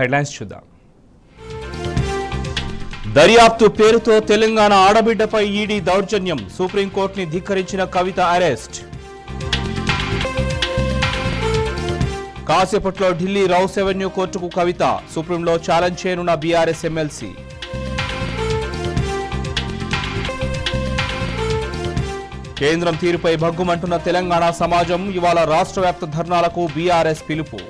Headlines చూద్దాం. దర్యాప్తు పేరుతో తెలంగాణ ఆడబిడ్డపై ఈడీ దౌర్జన్యం, సుప్రీంకోర్టుని ధిక్కరించిన కవిత అరెస్ట్. కాసేపట్లో ఢిల్లీ రౌస్ ఎవెన్యూ కోర్టుకు కవిత, సుప్రీంలో ఛాలెంజ్ చేయనున్న బీఆర్ఎస్ ఎమ్మెల్సీ. కేంద్రం తీరుపై భగ్గుమంటున్న తెలంగాణ సమాజం, ఇవాళ రాష్ట్ర వ్యాప్త ధర్నాలకు బీఆర్ఎస్ పిలుపు.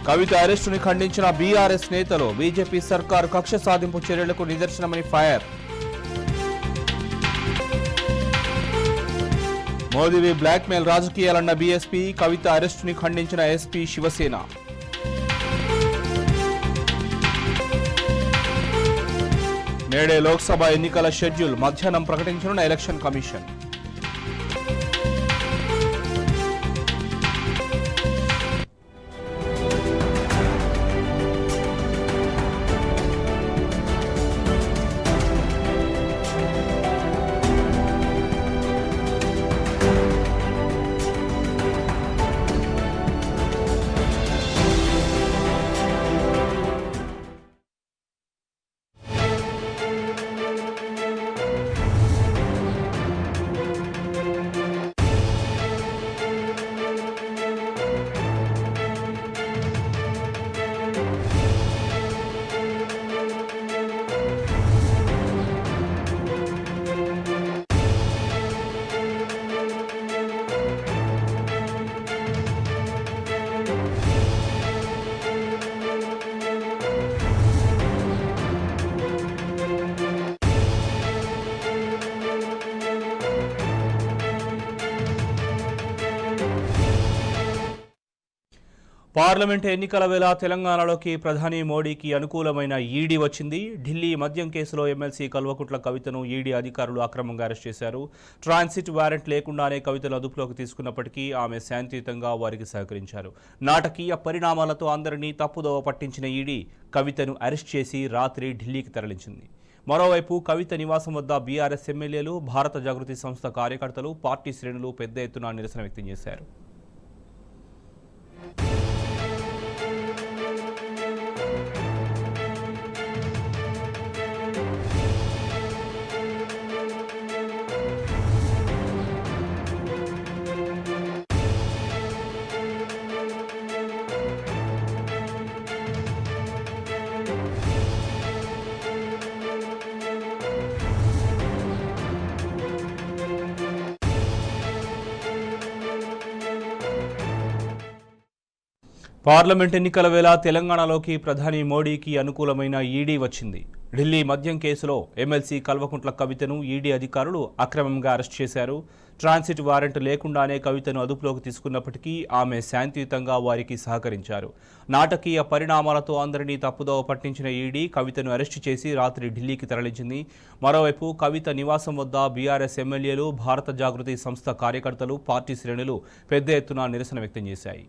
కవిత అరెస్టుని ఖండించిన బీఆర్ఎస్ నేతలు, బీజేపీ సర్కారు కక్ష సాధింపు చర్యలకు నిదర్శనమని ఫైర్. మోదీవి బ్లాక్మెయిల్ రాజకీయాలన్న బీఎస్పీ, కవిత అరెస్టుని ఖండించిన ఎస్పీ శివసేన. నేడే లోక్సభ ఎన్నికల షెడ్యూల్, మధ్యాహ్నం ప్రకటించనున్న ఎలక్షన్ కమిషన్. పార్లమెంట్ ఎన్నికల వేళ తెలంగాణలోకి ప్రధాని మోడీకి అనుకూలమైన ఈడీ వచ్చింది. ఢిల్లీ మద్యం కేసులో ఎమ్మెల్సీ కల్వకుంట్ల కవితను ఈడీ అధికారులు అక్రమంగా అరెస్ట్ చేశారు. ట్రాన్సిట్ వారెంట్ లేకుండానే కవితను అదుపులోకి తీసుకున్నప్పటికీ ఆమె శాంతియుతంగా వారికి సహకరించారు. నాటకీయ పరిణామాలతో అందరినీ తప్పుదోవ పట్టించిన ఈడీ కవితను అరెస్ట్ చేసి రాత్రి ఢిల్లీకి తరలించింది. మరోవైపు కవిత నివాసం వద్ద బీఆర్ఎస్ ఎమ్మెల్యేలు, భారత జాగృతి సంస్థ కార్యకర్తలు, పార్టీ శ్రేణులు పెద్ద ఎత్తున నిరసన వ్యక్తం చేశారు. పార్లమెంట్ ఎన్నికల వేళ తెలంగాణలోకి ప్రధాని మోడీకి అనుకూలమైన ఈడీ వచ్చింది. ఢిల్లీ మద్యం కేసులో ఎమ్మెల్సీ కల్వకుంట్ల కవితను ఈడీ అధికారులు అక్రమంగా అరెస్ట్ చేశారు. ట్రాన్సిట్ వారెంట్ లేకుండానే కవితను అదుపులోకి తీసుకున్నప్పటికీ ఆమె శాంతియుతంగా వారికి సహకరించారు. నాటకీయ పరిణామాలతో అందరినీ తప్పుదోవ పట్టించిన ఈడీ కవితను అరెస్టు చేసి రాత్రి ఢిల్లీకి తరలించింది. మరోవైపు కవిత నివాసం వద్ద బీఆర్ఎస్ ఎమ్మెల్యేలు, భారత జాగృతి సంస్థ కార్యకర్తలు, పార్టీ శ్రేణులు పెద్ద ఎత్తున నిరసన వ్యక్తం చేశాయి.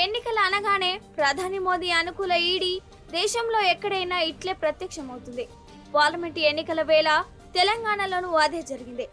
ఎన్నికలు అనగానే ప్రధాని మోదీ అనుకూల ఈడీ దేశంలో ఎక్కడైనా ఇట్లే ప్రత్యక్షమవుతుంది. పార్లమెంటు ఎన్నికల వేళ తెలంగాణలోనూ అదే జరిగింది.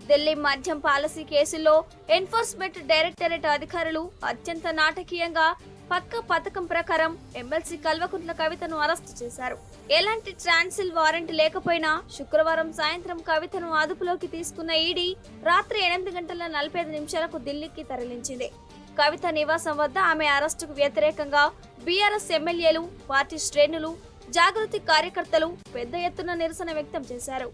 ఢిల్లీ మద్యం పాలసీ కేసులో ఎన్ఫోర్స్మెంట్ డైరెక్టరేట్ అధికారులు అత్యంత నాటకీయంగా పక్క పథకం ప్రకారం ఎమ్మెల్సీ కల్వకుంట్ల కవితను అరెస్టు చేశారు. ఎలాంటి ట్రాన్సిల్ వారెంట్ లేకపోయినా శుక్రవారం సాయంత్రం కవితను అదుపులోకి తీసుకున్న ఈడీ రాత్రి 8:45 ఢిల్లీకి తరలించింది. కవిత నివాసం వద్ద ఆమె అరెస్టుకు వ్యతిరేకంగా బీఆర్ఎస్ ఎమ్మెల్యేలు, పార్టీ శ్రేణులు, జాగృతి కార్యకర్తలు పెద్ద ఎత్తున నిరసన వ్యక్తం చేశారు.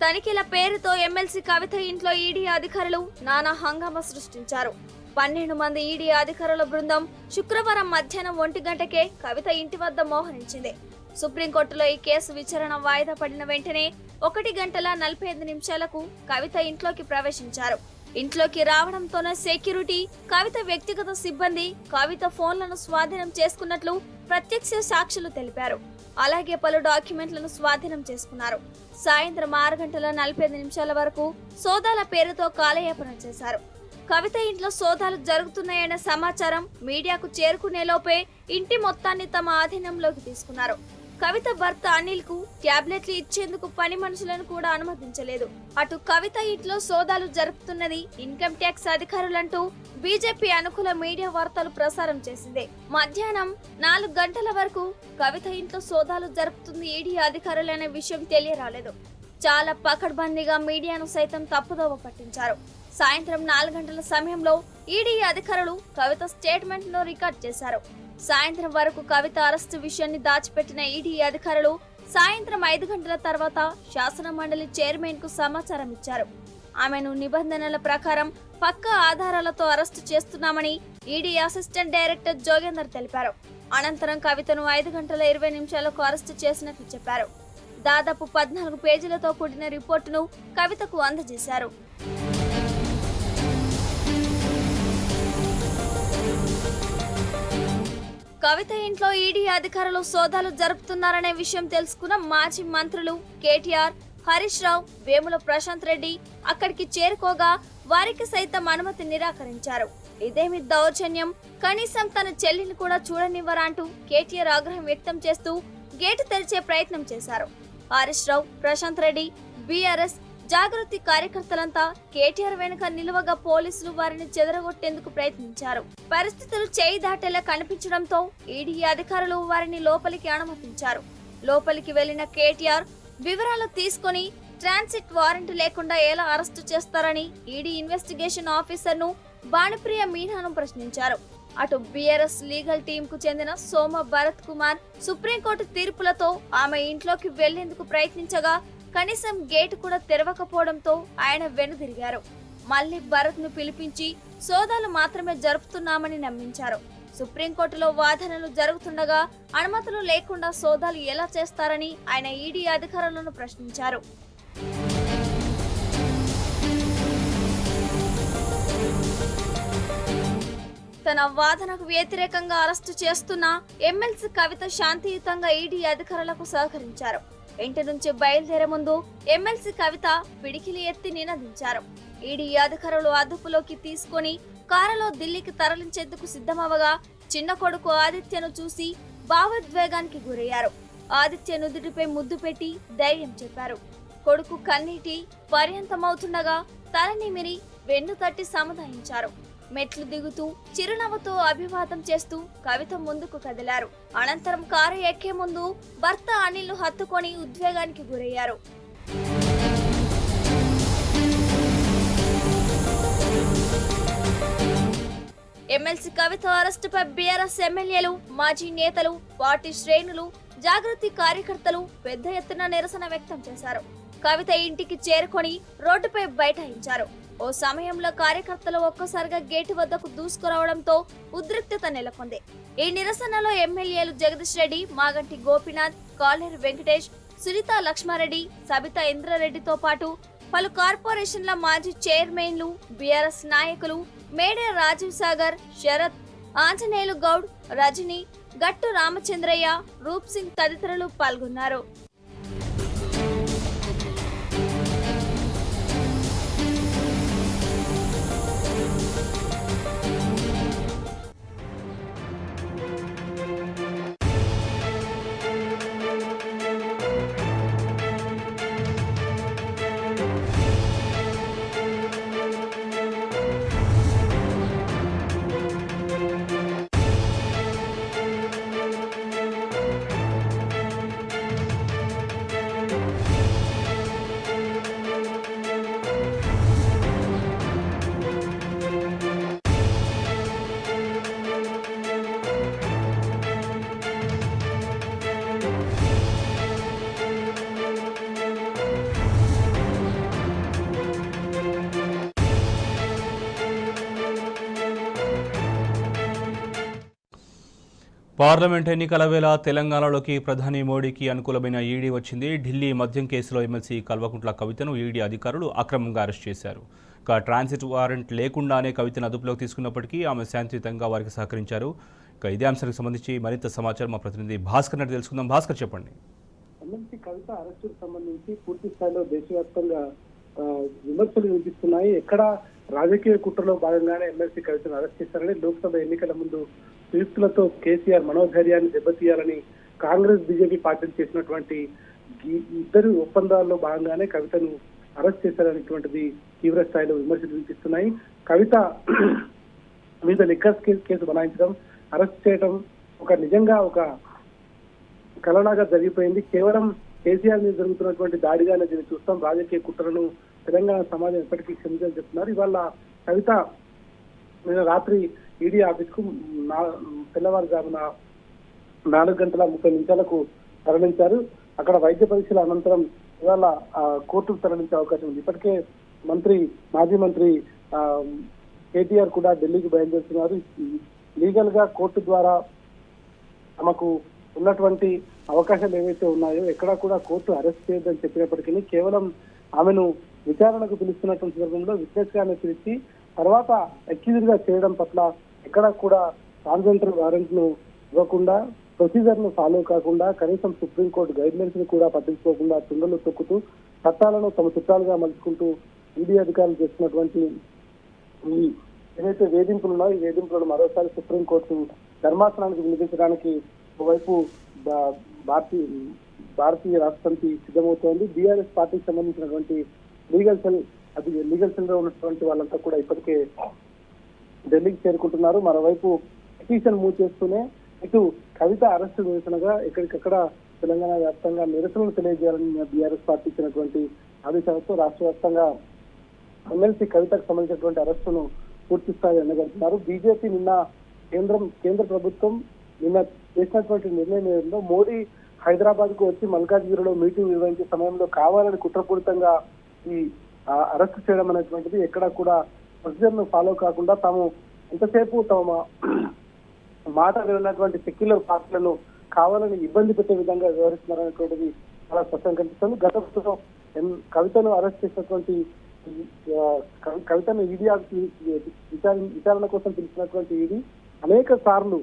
తనిఖీల పేరుతో ఎమ్మెల్సీ కవిత ఇంట్లో ఈడీ అధికారులు నానా హంగామా సృష్టించారు. 12 మంది ఈడీ అధికారుల బృందం శుక్రవారం మధ్యాహ్నం 1 గంటకే కవిత ఇంటి వద్ద మోహరించింది. సుప్రీంకోర్టులో ఈ కేసు విచారణ వాయిదా పడిన వెంటనే 1:45 కవిత ఇంట్లోకి ప్రవేశించారు. ఇంట్లోకి రావడంతోనే సెక్యూరిటీ, కవిత వ్యక్తిగత సిబ్బంది కవిత ఫోన్లను స్వాధీనం చేసుకున్నట్లు ప్రత్యక్ష సాక్షులు తెలిపారు. అలాగే పలు డాక్యుమెంట్లను స్వాధీనం చేసుకున్నారు. సాయంత్రం 6:45 వరకు సోదాల పేరుతో కాలయాపన చేశారు. కవిత ఇంట్లో సోదాలు జరుగుతున్నాయన్న సమాచారం మీడియాకు చేరుకునేలోపే ఇంటి మొత్తాన్ని తమ ఆధీనంలోకి తీసుకున్నారు. కవిత భర్త అనిల్ కు ట్యాబ్లెట్లు ఇచ్చేందుకు పని మనుషులను కూడా అనుమతించలేదు. అటు కవిత ఇంట్లో సోదాలు జరుపుతున్నది ఇన్కమ్ ట్యాక్స్ అధికారులంటూ బీజేపీ అనుకూల మీడియా వార్తలు ప్రసారం చేసింది. మధ్యాహ్నం 4 గంటల వరకు కవిత ఇంట్లో సోదాలు జరుపుతుంది ఈడీ అధికారులనే విషయం తెలియరాలేదు. చాలా పకడ్బందీగా మీడియాను సైతం తప్పుదోవ పట్టించారు. సాయంత్రం 4 గంటల సమయంలో ఈడీ అధికారులు కవిత స్టేట్మెంట్ ను రికార్డ్ చేశారు. సాయంత్రం వరకు కవిత అరెస్టు విషయాన్ని దాచిపెట్టిన ఈడీ అధికారులు సాయంత్రం 5 గంటల తర్వాత శాసన మండలి చైర్మన్ కు సమాచారం ఇచ్చారు. ఆమెను నిబంధనల ప్రకారం పక్కా ఆధారాలతో అరెస్టు చేస్తున్నామని ఈడీ అసిస్టెంట్ డైరెక్టర్ జోగేందర్ తెలిపారు. అనంతరం కవితను 5:20 అరెస్టు చేసినట్లు చెప్పారు. దాదాపు 14 పేజీలతో కూడిన రిపోర్టును కవితకు అందజేశారు. కవిత ఇంట్లో ఈడీ అధికారులు సోదాలు జరుపుతున్నారనే విషయం తెలుసుకున్న మాజీ మంత్రులు కేటీఆర్, హరీష్ రావు, వేముల ప్రశాంత్ రెడ్డి అక్కడికి చేరుకోగా వారికి సైతం అనుమతి నిరాకరించారు. ఇదేమి దౌర్జన్యం, కనీసం తన చెల్లిని కూడా చూడనివ్వరా అంటూ కేటీఆర్ ఆగ్రహం వ్యక్తం చేస్తూ గేటు తెరిచే ప్రయత్నం చేశారు. హరీష్ రావు, ప్రశాంత్ రెడ్డి, బీఆర్ఎస్ జాగృతి కార్యకర్తలంతా కేటీఆర్ వెనుక నిలువగా పోలీసులు వారిని చెదరగొట్టేందుకు ప్రయత్నించారు. పరిస్థితులు చేయి దాటేలా కనిపించడంతో ఈడీ అధికారులు వారిని లోపలికి అనుమతించారు. లోపలికి వెళ్లిన కేటీఆర్ వివరాలు తీసుకుని ట్రాన్సిట్ వారెంట్ లేకుండా ఎలా అరెస్టు చేస్తారని ఈడీ ఇన్వెస్టిగేషన్ ఆఫీసర్ ను భానుప్రియ మీనాను ప్రశ్నించారు. అటు బీఆర్ఎస్ లీగల్ టీం కు చెందిన సోమ భరత్ కుమార్ సుప్రీంకోర్టు తీర్పులతో ఆమె ఇంట్లోకి వెళ్లేందుకు ప్రయత్నించగా కనీసం గేటు కూడా తెరవకపోవడంతో ఆయన వెనుదిరిగారు. మళ్లీ భరత్ ను పిలిపించి సోదాలు మాత్రమే జరుపుతున్నామని నమ్మించారు. సుప్రీంకోర్టులో వాదనలు జరుగుతుండగా అనుమతులు లేకుండా సోదాలు ఎలా చేస్తారని ఆయన ఈడీ అధికారులను ప్రశ్నించారు. తన వాదనకు వ్యతిరేకంగా అరెస్టు చేస్తున్న ఎమ్మెల్సీ కవిత శాంతియుతంగా ఈడీ అధికారులకు సహకరించారు. ఇంటి నుంచి బయలుదేరే ముందు ఎమ్మెల్సీ కవిత పిడికిలి ఎత్తి నినదించారు. ఈడీ అధికారులు అదుపులోకి తీసుకుని కారులో ఢిల్లీకి తరలించేందుకు సిద్ధమవగా చిన్న కొడుకు ఆదిత్యను చూసి భావోద్వేగానికి గురయ్యారు. ఆదిత్య నుదుటిపై ముద్దు పెట్టి ధైర్యం చెప్పారు. కొడుకు కన్నీటి పర్యంతమవుతుండగా తలనిమిరి వెన్ను తట్టి సముదాయించారు. మెట్లు దిగుతూ చిరునవ్వుతో అభివాదం చేస్తూ కవిత ముందుకు కదిలారు. అనంతరం కారు ఎక్కే ముందు భర్త అనిల్ ను హత్తుకొని ఉద్వేగానికి గురయ్యారు. ఎమ్మెల్సీ కవిత అరెస్టుపై బీఆర్ఎస్ ఎమ్మెల్యేలు, మాజీ నేతలు, పార్టీ శ్రేణులు, జాగృతి కార్యకర్తలు పెద్ద ఎత్తున నిరసన వ్యక్తం చేశారు. కవిత ఇంటికి చేరుకొని రోడ్డుపై బైఠాయించారు. ఓ సమయంలో కార్యకర్తలు ఒక్కసారిగా గేటు వద్దకు దూసుకురావడంతో ఉద్రిక్తత నెలకొంది. ఈ నిరసనలో ఎమ్మెల్యేలు జగదీష్ రెడ్డి, మాగంటి గోపీనాథ్, కాలేరు వెంకటేష్, సునీత లక్ష్మారెడ్డి, సబితా ఇంద్రారెడ్డితో పాటు పలు కార్పొరేషన్ల మాజీ చైర్మన్లు, బీఆర్ఎస్ నాయకులు, మేడే రాజీవ్ సాగర్, శరత్, ఆంజనేయులు గౌడ్, రజని, గట్టు రామచంద్రయ్య, రూప్ సింగ్ తదితరులు పాల్గొన్నారు. పార్లమెంట్ ఎన్నికల వేళ తెలంగాణలోకి ప్రధాని మోడీకి అనుకూలమైన ఈడీ వచ్చింది. ఢిల్లీ మద్యం కేసులో ఎమ్మెల్సీ కల్వకుంట్ల కవితను ఈడీ అధికారులు అక్రమంగా అరెస్ట్ చేశారు. ట్రాన్సిట్ వారెంట్ లేకుండానే కవితను అదుపులోకి తీసుకున్నప్పటికీ ఆమె శాంతియుతంగా వారికి సహకరించారు. ఇక ఇదే అంశానికి సంబంధించి మరింత సమాచారం మా ప్రతినిధి భాస్కర్ నాటి తెలుసుకుందాం. భాస్కర్, చెప్పండి. ఎమ్మెల్సీ కవిత అరెస్టుకు సంబంధించి పూర్తి స్థాయిలో దేశవ్యాప్తంగా విమర్శలు వినిపిస్తున్నాయి. ఎక్కడ రాజకీయ కుట్రలో భాగంగానే ఎమ్మెల్సీ కవితను అరెస్ట్ చేశారని, లోక్సభ ఎన్నికల ముందు నియుక్తులతో కేసీఆర్ మనోధైర్యాన్ని దెబ్బతీయాలని కాంగ్రెస్ బీజేపీ పార్టీలు చేసినటువంటి ఇద్దరు ఒప్పందాల్లో భాగంగానే కవితను అరెస్ట్ చేశారనేటువంటిది తీవ్ర స్థాయిలో విమర్శలు వినిపిస్తున్నాయి. కవిత మీద లిక్కర్ కేసు బనాయించడం, అరెస్ట్ చేయడం నిజంగా ఒక కలనాగా జరిగిపోయింది. కేవలం కేసీఆర్ మీద జరుగుతున్నటువంటి దాడిగానే దీన్ని చూస్తాం. రాజకీయ కుట్రలను తెలంగాణ సమాజం ఎప్పటికీ క్షమించాలని చెప్తున్నారు. ఇవాళ కవిత నిన్న రాత్రి ఈడీ ఆఫీస్ కు తెల్లవారుజామున 4:30 తరలించారు. అక్కడ వైద్య పరీక్షల అనంతరం ఇవాళ కోర్టుకు తరలించే అవకాశం ఉంది. ఇప్పటికే మాజీ మంత్రి కేటీఆర్ కూడా ఢిల్లీకి బయలుదేరుతున్నారు. లీగల్ గా కోర్టు ద్వారా తమకు ఉన్నటువంటి అవకాశాలు ఏవైతే ఉన్నాయో ఎక్కడా కూడా కోర్టు అరెస్ట్ చేయొద్దని చెప్పినప్పటికీ కేవలం ఆమెను విచారణకు పిలుస్తున్నటువంటి సందర్భంలో విశ్లేషణ పిలిచి తర్వాత ఎక్యూజ్డ్ గా చేయడం పట్ల ఎక్కడా కూడా ట్రాన్సిట్ వారెంట్ ను ఇవ్వకుండా, ప్రొసీజర్ ను ఫాలో కాకుండా, కనీసం సుప్రీంకోర్టు గైడ్ లైన్స్ ని కూడా పట్టించుకోకుండా తుంగలు తొక్కుతూ చట్టాలను తమ చుట్టాలుగా మలుచుకుంటూ ఈడీ అధికారులు చేస్తున్నటువంటి ఈ ఏదైతే వేధింపులు ఉన్నాయో ఈ వేధింపులను మరోసారి సుప్రీంకోర్టు ధర్మాసనానికి వినిపించడానికి ఒకవైపు భారతీయ రాష్ట్ర సమితి సిద్ధమవుతోంది. బీఆర్ఎస్ పార్టీకి సంబంధించినటువంటి లీగల్ సెల్ లో ఉన్నటువంటి వాళ్ళంతా కూడా ఇప్పటికే ఢిల్లీకి చేరుకుంటున్నారు. మరోవైపు పిటిషన్ మూవ్ చేస్తూనే ఇటు కవిత అరెస్టు నిరసనగా ఎక్కడికక్కడ తెలంగాణ వ్యాప్తంగా నిరసనలు తెలియజేయాలని బీఆర్ఎస్ పార్టీ ఇచ్చినటువంటి ఆదేశాలతో రాష్ట్ర వ్యాప్తంగా ఎమ్మెల్సీ కవితకు సంబంధించినటువంటి అరెస్టును పూర్తి స్థాయి ఎండగడుతున్నారు. బీజేపీ నిన్న కేంద్ర ప్రభుత్వం నిన్న చేసినటువంటి నిర్ణయంలో మోడీ హైదరాబాద్ కు వచ్చి మల్కాజ్గిరిలో మీటింగ్ నిర్వహించే సమయంలో కావాలని కుట్రపూరితంగా ఈ అరెస్ట్ చేయడం అనేటువంటిది ఎక్కడా కూడా ప్రొసీజర్ ను ఫాలో కాకుండా తాము ఎంతసేపు తమ మాట విన్నటువంటి సెక్యులర్ పార్టీలను కావాలని ఇబ్బంది పెట్టే విధంగా వ్యవహరిస్తున్నారనేటువంటిది చాలా స్పష్టంగా కనిపిస్తుంది. గతంలో కవితను అరెస్ట్ చేసినటువంటి కవితను ఈడీ విచారణ కోసం పిలిచినటువంటి ఈడీ అనేక సార్లు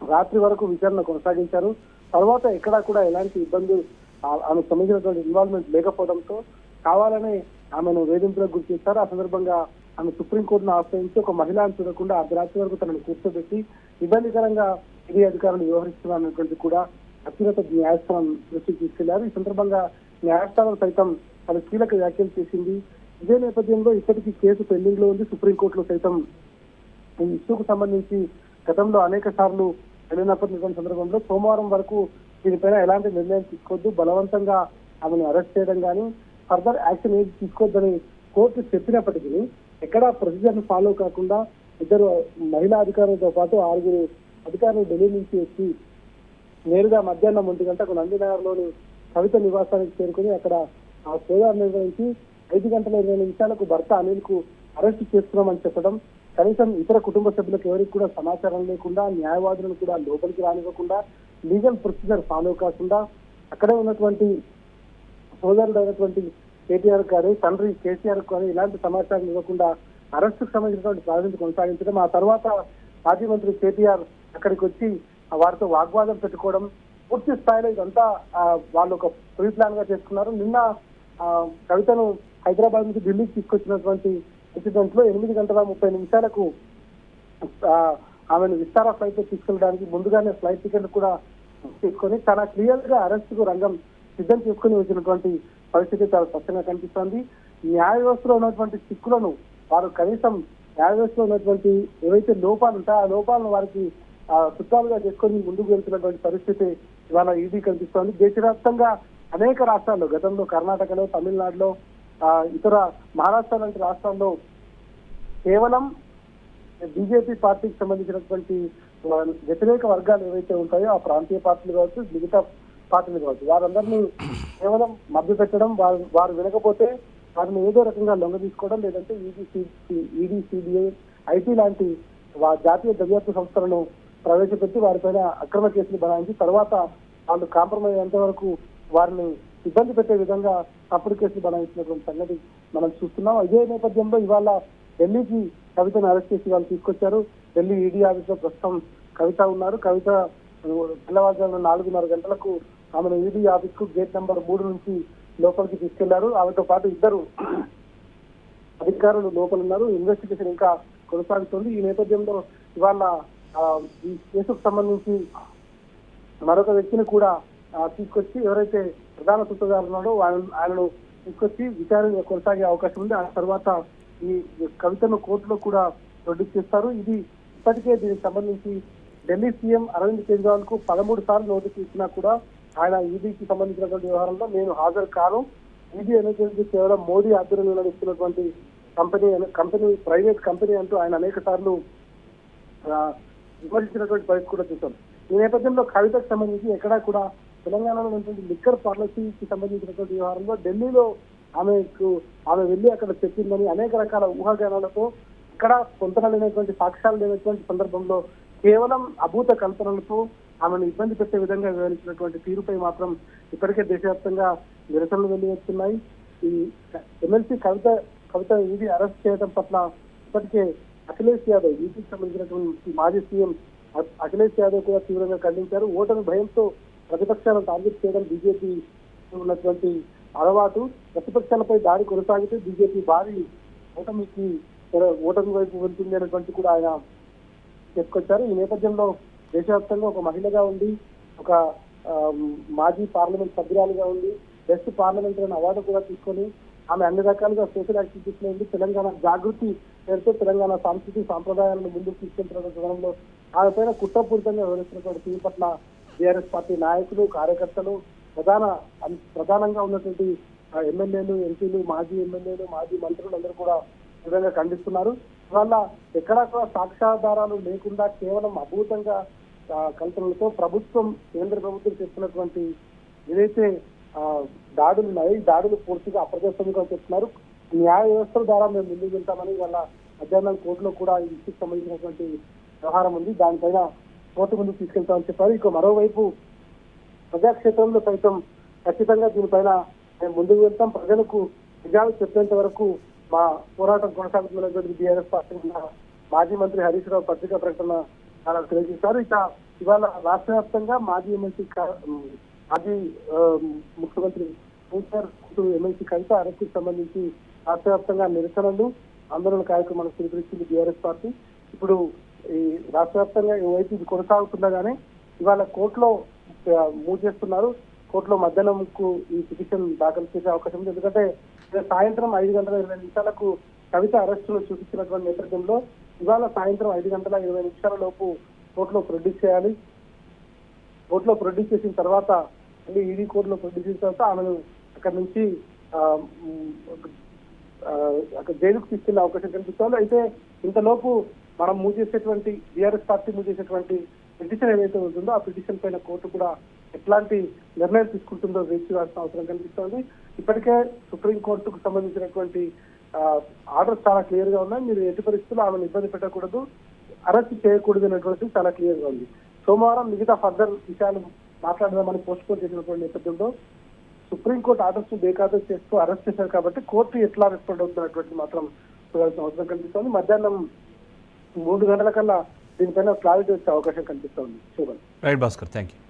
రాత్రి వరకు విచారణ కొనసాగించారు. తర్వాత ఎక్కడా కూడా ఎలాంటి ఇబ్బందులు ఆమెకు సంబంధించినటువంటి ఇన్వాల్వ్మెంట్ లేకపోవడంతో కావాలనే ఆమెను వేధింపులకు గురి చేశారు. ఆ సందర్భంగా ఆమె సుప్రీంకోర్టును ఆశ్రయించి ఒక మహిళను చూడకుండా అర్ధరాత్రి వరకు తనను కూర్చోబెట్టి ఇబ్బందికరంగా ఈడీ అధికారులు వ్యవహరిస్తున్నారనేటువంటి కూడా అత్యున్నత న్యాయస్థానం దృష్టికి తీసుకెళ్లారు. ఈ సందర్భంగా న్యాయస్థానం సైతం తన కీలక వ్యాఖ్యలు చేసింది. ఇదే నేపథ్యంలో ఇప్పటికీ కేసు పెండింగ్ లో ఉంది. సుప్రీంకోర్టులో సైతం ఈ ఇష్యూకు సంబంధించి గతంలో అనేక సార్లు వెళ్ళినప్పటి సందర్భంలో సోమవారం వరకు దీనిపైన ఎలాంటి నిర్ణయం తీసుకోవద్దు, బలవంతంగా ఆమెను అరెస్ట్ చేయడం కానీ ఫర్దర్ యాక్షన్ ఏది తీసుకోవద్దని కోర్టు చెప్పినప్పటికీ ఎక్కడా ప్రొసీజర్ ను ఫాలో కాకుండా ఇద్దరు మహిళా అధికారులతో పాటు 6 అధికారులు ఢిల్లీ నుంచి వచ్చి నేరుగా మధ్యాహ్నం 1 గంటకు నందినగర్ లోని కవిత నివాసానికి చేరుకుని అక్కడ ఆ సోదాలు నిర్వహించి 5:20 భర్త అనిల్ కు అరెస్ట్ చేస్తున్నామని చెప్పడం, కనీసం ఇతర కుటుంబ సభ్యులకు ఎవరికి కూడా సమాచారం లేకుండా, న్యాయవాదులను కూడా లోపలికి రానివ్వకుండా, లీగల్ ప్రొసీజర్ ఫాలో కాకుండా అక్కడే ఉన్నటువంటి సోదరుడు అయినటువంటి కేటీఆర్ కానీ తండ్రి కేసీఆర్ కానీ ఇలాంటి సమాచారం ఇవ్వకుండా అరెస్టుకు సంబంధించినటువంటి ప్రాజెక్టు కొనసాగించడం, ఆ తర్వాత మాజీ మంత్రి కేటీఆర్ అక్కడికి వచ్చి వారితో వాగ్వాదం పెట్టుకోవడం, పూర్తి స్థాయిలో ఇదంతా వాళ్ళు ఒక ప్రీ ప్లాన్ గా చేసుకున్నారు. నిన్న కవితను హైదరాబాద్ నుంచి ఢిల్లీకి తీసుకొచ్చినటువంటి ఇన్సిడెంట్ లో 8:30 ఆమెను విస్తారా ఫ్లైట్ లో తీసుకెళ్ళడానికి ముందుగానే ఫ్లైట్ టికెట్ కూడా తీసుకొని చాలా క్లియర్ గా అరెస్ట్ కు రంగం సిద్ధం చేసుకుని వచ్చినటువంటి పరిస్థితి చాలా స్పష్టంగా కనిపిస్తోంది. న్యాయ వ్యవస్థలో ఉన్నటువంటి చిక్కులను వారు కనీసం న్యాయ వ్యవస్థలో ఉన్నటువంటి ఏవైతే లోపాలు ఉంటాయో ఆ లోపాలను వారికి చుట్టాలుగా చేసుకొని ముందుకు వెళ్తున్నటువంటి పరిస్థితి ఇవాళ ఈడీ కనిపిస్తోంది. దేశవ్యాప్తంగా అనేక రాష్ట్రాల్లో గతంలో కర్ణాటకలో, తమిళనాడులో, ఇతర మహారాష్ట్ర లాంటి రాష్ట్రాల్లో కేవలం బీజేపీ పార్టీకి సంబంధించినటువంటి వ్యతిరేక వర్గాలు ఏవైతే ఉంటాయో ఆ ప్రాంతీయ పార్టీలు కావచ్చు, మిగతా పార్టీలు కావచ్చు, వారందరినీ కేవలం మభ్య పెట్టడం, వారు వినకపోతే వారిని ఏదో రకంగా లొంగ తీసుకోవడం, లేదంటే ఈడీ, సిబిఐ, ఐటీ లాంటి జాతీయ దర్యాప్తు సంస్థలను ప్రవేశపెట్టి వారిపైన అక్రమ కేసులు బనాయించి తర్వాత వాళ్ళు కాంప్రమైజ్ అయ్యేంత వరకు వారిని ఇబ్బంది పెట్టే విధంగా తప్పుడు కేసులు బనాయించినటువంటి సంగతి మనం చూస్తున్నాం. ఇదే నేపథ్యంలో ఇవాళ ఢిల్లీకి కవితను అరెస్ట్ చేసి వాళ్ళు తీసుకొచ్చారు. ఢిల్లీ ఈడీ ఆఫీస్ లో ప్రస్తుతం కవిత ఉన్నారు. కవిత తెల్లవారుజామున 4:30 గంటలకు ఆమెను ఈడీ ఆఫీస్ కు గేట్ నెంబర్ 3 నుంచి లోపలికి తీసుకెళ్లారు. ఆమెతో పాటు ఇద్దరు అధికారులు లోపల ఉన్నారు. ఇన్వెస్టిగేషన్ ఇంకా కొనసాగుతుంది. ఈ నేపథ్యంలో ఇవాళ ఈ కేసుకు సంబంధించి మరొక వ్యక్తిని కూడా తీసుకొచ్చి ఎవరైతే ప్రధాన సూత్రధారు ఉన్నాడో ఆయనను తీసుకొచ్చి విచారణ కొనసాగే అవకాశం ఉంది. ఆ తర్వాత ఈ కవితను కోర్టులో కూడా ప్రొడ్యూస్ చేస్తారు. ఇది ఇప్పటికే దీనికి సంబంధించి ఢిల్లీ సీఎం అరవింద్ కేజ్రీవాల్ కు 13 సార్లు నోటీసు ఇచ్చినా కూడా ఆయన ఈడీకి సంబంధించినటువంటి వ్యవహారంలో నేను హాజరు కాను, ఈడీ అనేది కేవలం మోదీ ఆధ్వర్యంలో నడుస్తున్నటువంటి కంపెనీ ప్రైవేట్ కంపెనీ అంటూ ఆయన అనేక సార్లు విమర్శించినటువంటి పరిస్థితి కూడా చూసాం. ఈ నేపథ్యంలో కవితకు సంబంధించి ఎక్కడా కూడా తెలంగాణలో ఉన్నటువంటి లిక్కర్ పాలసీకి సంబంధించినటువంటి వ్యవహారంలో ఢిల్లీలో ఆమె వెళ్లి అక్కడ చెప్పిందని అనేక రకాల ఊహాగానాలతో ఇక్కడ పొందలేనటువంటి సాక్ష్యాలు లేనటువంటి సందర్భంలో కేవలం అభూత కల్పనలతో ఆమెను ఇబ్బంది పెట్టే విధంగా వివరించినటువంటి తీరుపై మాత్రం ఇప్పటికే దేశవ్యాప్తంగా నిరసనలు వెల్లువెత్తున్నాయి. ఈ ఎమ్మెల్సీ కవిత ఈడీ అరెస్ట్ చేయడం పట్ల ఇప్పటికే అఖిలేష్ యాదవ్ ఈడీకి సంబంధించినటువంటి మాజీ సీఎం అఖిలేష్ యాదవ్ కూడా తీవ్రంగా ఖండించారు. ఓటమి భయంతో ప్రతిపక్షాలను టార్గెట్ చేయడం బీజేపీ ఉన్నటువంటి అలవాటు. ప్రతిపక్షాలపై దాడి కొనసాగితే బీజేపీ భారీ ఓటమి వైపు వెళ్తుంది అనేటువంటి కూడా ఆయన చెప్పుకొచ్చారు. ఈ నేపథ్యంలో దేశవ్యాప్తంగా ఒక మహిళగా ఉండి ఒక మాజీ పార్లమెంట్ సభ్యురాలుగా ఉండి బెస్ట్ పార్లమెంటరీ అవార్డు కూడా తీసుకొని ఆమె అన్ని రకాలుగా సోషల్ యాక్టివిటీస్ లో ఉండి తెలంగాణ జాగృతి పేరుతో తెలంగాణ సాంస్కృతిక సాంప్రదాయాలను ముందుకు తీసుకెళ్తున్న క్రమంలో ఆమె పైన కుట్రపూరితంగా వివరిస్తున్నటువంటి తీరు పట్ల టీఆర్ఎస్ పార్టీ నాయకులు, కార్యకర్తలు, ప్రధానంగా ఉన్నటువంటి ఎమ్మెల్యేలు, ఎంపీలు, మాజీ ఎమ్మెల్యేలు, మాజీ మంత్రులు అందరూ కూడా విధంగా ఖండిస్తున్నారు. ఇవాళ ఎక్కడా కూడా సాక్ష్యాధారాలు లేకుండా కేవలం అభూతంగా కల్పనలతో కేంద్ర ప్రభుత్వం చేస్తున్నటువంటి ఏదైతే దాడులు ఉన్నాయి, దాడులు పూర్తిగా అప్రజాస్వామికంగా చెప్తున్నారు. న్యాయ వ్యవస్థల ద్వారా మేము ముందుకు వెళ్తామని వాళ్ళ మధ్యాహ్నం కోర్టులో కూడా ఈ ఇష్యూకి సంబంధించినటువంటి వ్యవహారం ఉంది. దానిపైన కోర్టు ముందుకు తీసుకెళ్తామని చెప్పారు. ఇక మరోవైపు ప్రజాక్షేత్రంలో సైతం ఖచ్చితంగా దీనిపైన మేము ముందుకు వెళ్తాం, ప్రజలకు నిజాలు చెప్పేంత వరకు మా పోరాటం కొనసాగుతున్నటువంటి బీఆర్ఎస్ పార్టీ మాజీ మంత్రి హరీష్ రావు పత్రికా ప్రకటన తెలియజేశారు. ఇక ఇవాళ రాష్ట్ర వ్యాప్తంగా మాజీ ముఖ్యమంత్రి ఎమ్మెల్సీ కవిత అరెస్టుకు సంబంధించి రాష్ట్ర వ్యాప్తంగా నిరసనలు, ఆందోళన కార్యక్రమాలకు పిలుపునిచ్చింది బీఆర్ఎస్ పార్టీ. ఇప్పుడు ఈ రాష్ట్ర వ్యాప్తంగా వైపు ఇది కొనసాగుతుండగానే ఇవాళ కోర్టులో మూవ్ చేస్తున్నారు. కోర్టులో మధ్యాహ్నంకు ఈ పిటిషన్ దాఖలు చేసే అవకాశం ఉంది. ఎందుకంటే సాయంత్రం 5:20 కవిత అరెస్టును చూపించినటువంటి నేపథ్యంలో ఇవాళ సాయంత్రం 5:20 లోపు కోర్టులో ప్రొడ్యూస్ చేయాలి. కోర్టులో ప్రొడ్యూస్ చేసిన తర్వాత మళ్ళీ ఈడీ కోర్టులో ప్రొడ్యూస్ చేసిన తర్వాత ఆమెను అక్కడి నుంచి అక్కడ జైలుకు తీసుకెళ్లే అవకాశం కనిపిస్తోంది. అయితే ఇంతలోపు మనం మూవ్ చేసేటువంటి బీఆర్ఎస్ పార్టీ మూవ్ చేసేటువంటి పిటిషన్ ఏదైతే ఉంటుందో ఆ పిటిషన్ పైన కోర్టు కూడా ఎట్లాంటి నిర్ణయం తీసుకుంటుందో వేచి చూడాల్సిన అవసరం కనిపిస్తోంది. ఇప్పటికే సుప్రీంకోర్టుకు సంబంధించినటువంటి ఆర్డర్స్ చాలా క్లియర్ గా ఉన్నాయి. మీరు ఎట్టి పరిస్థితుల్లో ఆమెను ఇబ్బంది పెట్టకూడదు, అరెస్ట్ చేయకూడదు అనేటువంటి చాలా క్లియర్ గా ఉంది. సోమవారం మిగతా ఫర్దర్ విషయాలు మాట్లాడదామని పోస్ట్ పోన్ చేసినటువంటి నేపథ్యంలో సుప్రీంకోర్టు ఆర్డర్స్ బేఖాతరు చేస్తూ అరెస్ట్ చేశారు కాబట్టి కోర్టు ఎట్లా రెస్పాండ్ అవుతున్నటువంటి మాత్రం చూడాల్సిన అవసరం కనిపిస్తోంది. మధ్యాహ్నం 3 గంటల కల్లా దీనిపైన క్లారిటీ వచ్చే అవకాశం కనిపిస్తోంది. చూడండి. Right Bhaskar, thank you.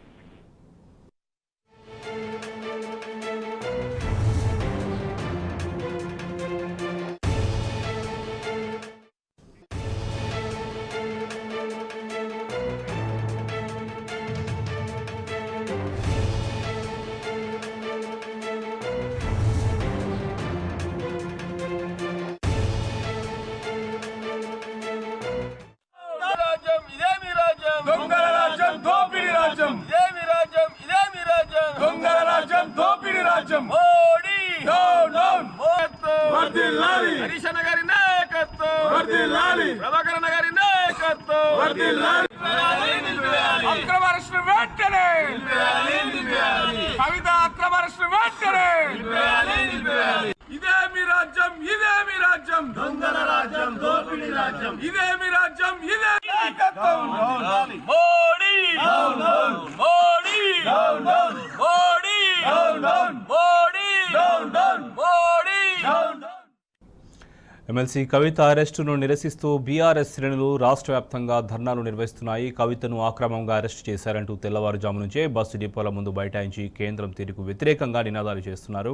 MLC Kavitha అరెస్టును నిరసిస్తూ బీఆర్ఎస్ శ్రేణులు రాష్ట్ర వ్యాప్తంగా ధర్నాలు నిర్వహిస్తున్నాయి. కవితను అక్రమంగా అరెస్టు చేశారంటూ తెల్లవారుజాము నుంచే బస్సు డిపోల ముందు బైఠాయించి కేంద్రం తీరుకు వ్యతిరేకంగా నినాదాలు చేస్తున్నారు.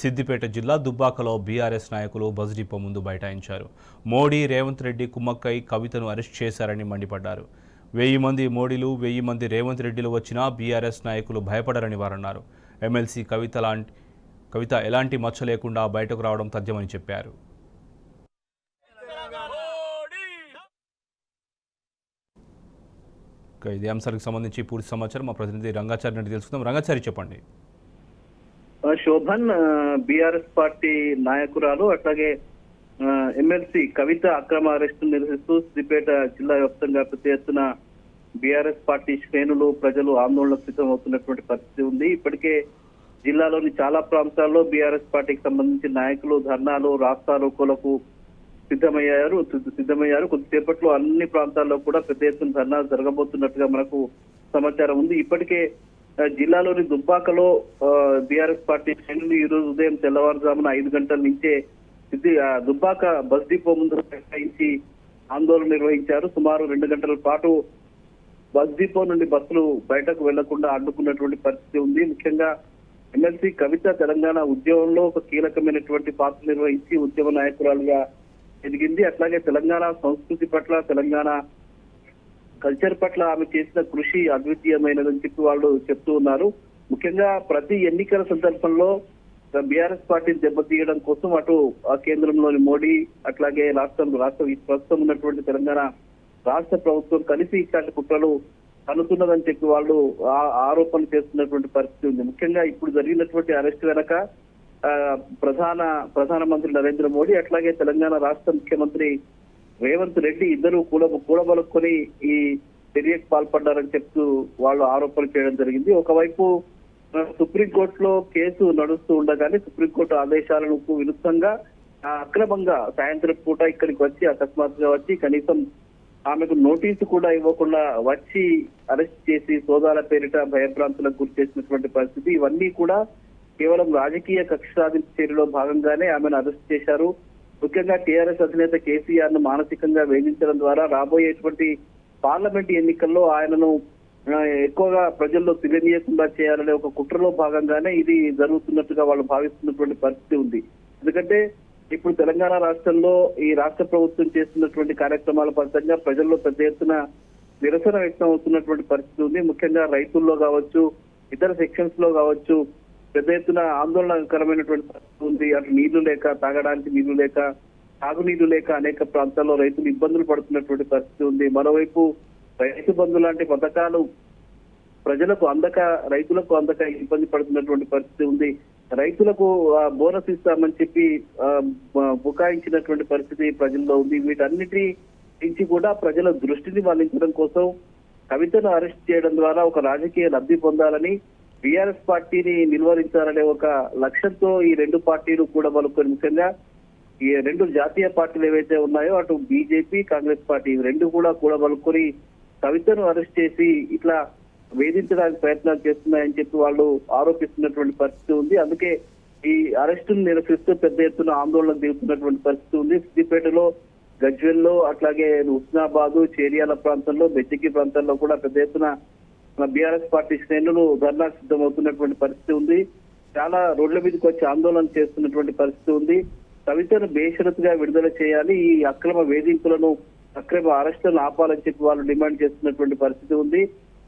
సిద్దిపేట జిల్లా దుబ్బాకలో బీఆర్ఎస్ నాయకులు బస్ డిపో ముందు బైఠాయించారు. మోడీ, రేవంత్ రెడ్డి కుమ్మక్కై కవితను అరెస్ట్ చేశారని మండిపడ్డారు. 1000 మంది మోడీలు, 1000 మంది రేవంత్ రెడ్డిలు వచ్చినా బీఆర్ఎస్ నాయకులు భయపడరని వారన్నారు. ఎమ్మెల్సీ కవిత ఎలాంటి మచ్చ లేకుండా బయటకు రావడం తథ్యమని చెప్పారు. ఇదే అంశానికి సంబంధించి పూర్తి సమాచారం మా ప్రతినిధి రంగాచారి నుండి తెలుసుకుందాం. రంగాచారి, చెప్పండి. శోభన్, బీఆర్ఎస్ పార్టీ నాయకురాలు అట్లాగే ఎమ్మెల్సీ కవిత అక్రమ అరెస్టు నిరసిస్తూ సిద్దిపేట జిల్లా వ్యాప్తంగా పెద్ద ఎత్తున బీఆర్ఎస్ పార్టీ శ్రేణులు, ప్రజలు ఆందోళనకు సిద్ధమవుతున్నటువంటి పరిస్థితి ఉంది. ఇప్పటికే జిల్లాలోని చాలా ప్రాంతాల్లో బీఆర్ఎస్ పార్టీకి సంబంధించిన నాయకులు ధర్నాలు, రాస్తారోకోలకు సిద్ధమయ్యారు. కొద్దిసేపట్లో అన్ని ప్రాంతాల్లో కూడా పెద్ద ఎత్తున ధర్నాలు జరగబోతున్నట్టుగా మనకు సమాచారం ఉంది. ఇప్పటికే జిల్లాలోని దుబ్బాకలో బీఆర్ఎస్ పార్టీ శ్రేణులు ఈ రోజు ఉదయం తెల్లవారుజామున 5 గంటల నుంచే దుబ్బాక బస్ డిపో ముందు బైఠాయించి ఆందోళన నిర్వహించారు. సుమారు 2 గంటల పాటు బస్ డిపో నుండి బస్సులు బయటకు వెళ్లకుండా అడ్డుకున్నటువంటి పరిస్థితి ఉంది. ముఖ్యంగా ఎమ్మెల్సీ కవిత తెలంగాణ ఉద్యమంలో ఒక కీలకమైనటువంటి పాత్ర నిర్వహించి ఉద్యమ నాయకురాలుగా ఎదిగింది. అట్లాగే తెలంగాణ సంస్కృతి పట్ల, తెలంగాణ కల్చర్ పట్ల ఆమె చేసిన కృషి అద్వితీయమైనదని చెప్పి వాళ్ళు చెప్తూ ఉన్నారు. ముఖ్యంగా ప్రతి ఎన్నికల సందర్భంలో బీఆర్ఎస్ పార్టీని దెబ్బతీయడం కోసం అటు ఆ కేంద్రంలోని మోడీ, అట్లాగే ప్రస్తుతం ఉన్నటువంటి తెలంగాణ రాష్ట్ర ప్రభుత్వం కలిసి ఇట్లాంటి కుట్రలు అనుతున్నదని చెప్పి వాళ్ళు ఆరోపణలు చేస్తున్నటువంటి పరిస్థితి ఉంది. ముఖ్యంగా ఇప్పుడు జరిగినటువంటి అరెస్ట్ వెనక ప్రధానమంత్రి నరేంద్ర మోడీ, అట్లాగే తెలంగాణ రాష్ట్ర ముఖ్యమంత్రి రేవంత్ రెడ్డి ఇద్దరు కూడబలుక్కొని ఈ చర్యకు పాల్పడ్డారని చెప్తూ వాళ్ళు ఆరోపణలు చేయడం జరిగింది. ఒకవైపు సుప్రీంకోర్టులో కేసు నడుస్తూ ఉండగానే సుప్రీంకోర్టు ఆదేశాలకు విరుద్ధంగా అక్రమంగా సాయంత్రం పూట ఇక్కడికి వచ్చి అకస్మాత్తుగా వచ్చి కనీసం ఆమెకు నోటీసు కూడా ఇవ్వకుండా వచ్చి అరెస్ట్ చేసి సోదాల పేరిట భయభ్రాంతులకు గురి చేసినటువంటి పరిస్థితి. ఇవన్నీ కూడా కేవలం రాజకీయ కక్ష సాధింపు చర్యలో భాగంగానే ఆమెను అరెస్ట్ చేశారు. ముఖ్యంగా టీఆర్ఎస్ అధినేత కేసీఆర్ ను మానసికంగా వేధించడం ద్వారా రాబోయేటువంటి పార్లమెంట్ ఎన్నికల్లో ఆయనను ఎక్కువగా ప్రజల్లో తెలియనీయకుండా చేయాలనే ఒక కుట్రలో భాగంగానే ఇది జరుగుతున్నట్టుగా వాళ్ళు భావిస్తున్నటువంటి పరిస్థితి ఉంది. ఎందుకంటే ఇప్పుడు తెలంగాణ రాష్ట్రంలో ఈ రాష్ట్ర ప్రభుత్వం చేస్తున్నటువంటి కార్యక్రమాల ఫలితంగా ప్రజల్లో పెద్ద ఎత్తున నిరసన వ్యక్తం అవుతున్నటువంటి పరిస్థితి ఉంది. ముఖ్యంగా రైతుల్లో కావచ్చు, ఇతర సెక్షన్స్ లో కావచ్చు పెద్ద ఎత్తున ఆందోళనకరమైనటువంటి పరిస్థితి ఉంది. అటు నీళ్లు లేక, తాగడానికి నీళ్లు లేక, తాగునీళ్లు లేక అనేక ప్రాంతాల్లో రైతులు ఇబ్బందులు పడుతున్నటువంటి పరిస్థితి ఉంది. మరోవైపు రైతు బంధు లాంటి పథకాలు రైతులకు అందక ఇబ్బంది పడుతున్నటువంటి పరిస్థితి ఉంది. రైతులకు బోనస్ ఇస్తామని చెప్పి బుకాయించినటువంటి పరిస్థితి ప్రజల్లో ఉంది. వీటన్నిటి నుంచి కూడా ప్రజల దృష్టిని మళ్లించడం కోసం కవితను అరెస్ట్ చేయడం ద్వారా ఒక రాజకీయ లబ్ధి పొందాలని, బీఆర్ఎస్ పార్టీని నిలువరించాలనే ఒక లక్ష్యంతో ఈ రెండు పార్టీలు కూడా బలుకొని, ముఖ్యంగా ఈ రెండు జాతీయ పార్టీలు ఏవైతే ఉన్నాయో అటు బీజేపీ, కాంగ్రెస్ పార్టీ రెండు కూడా బలుకొని కవితను అరెస్ట్ చేసి ఇట్లా వేధించడానికి ప్రయత్నాలు చేస్తున్నాయని చెప్పి వాళ్ళు ఆరోపిస్తున్నటువంటి పరిస్థితి ఉంది. అందుకే ఈ అరెస్టును నిరసిస్తూ పెద్ద ఎత్తున ఆందోళనకు దిగుతున్నటువంటి పరిస్థితి ఉంది. సిద్దిపేటలో, గజ్వెల్లో, అట్లాగే హుస్నాబాద్, చేరియాల ప్రాంతంలో, బెజ్జకి ప్రాంతాల్లో కూడా పెద్ద ఎత్తున బీఆర్ఎస్ పార్టీ శ్రేణులు ధర్నాకు సిద్ధమవుతున్నటువంటి పరిస్థితి ఉంది. చాలా రోడ్ల మీదకి వచ్చి ఆందోళన చేస్తున్నటువంటి పరిస్థితి ఉంది. కవితను బేషరతుగా విడుదల చేయాలి, ఈ అక్రమ వేధింపులను, అక్రమ అరెస్టులను ఆపాలని చెప్పి వాళ్ళు డిమాండ్ చేస్తున్నటువంటి పరిస్థితి ఉంది.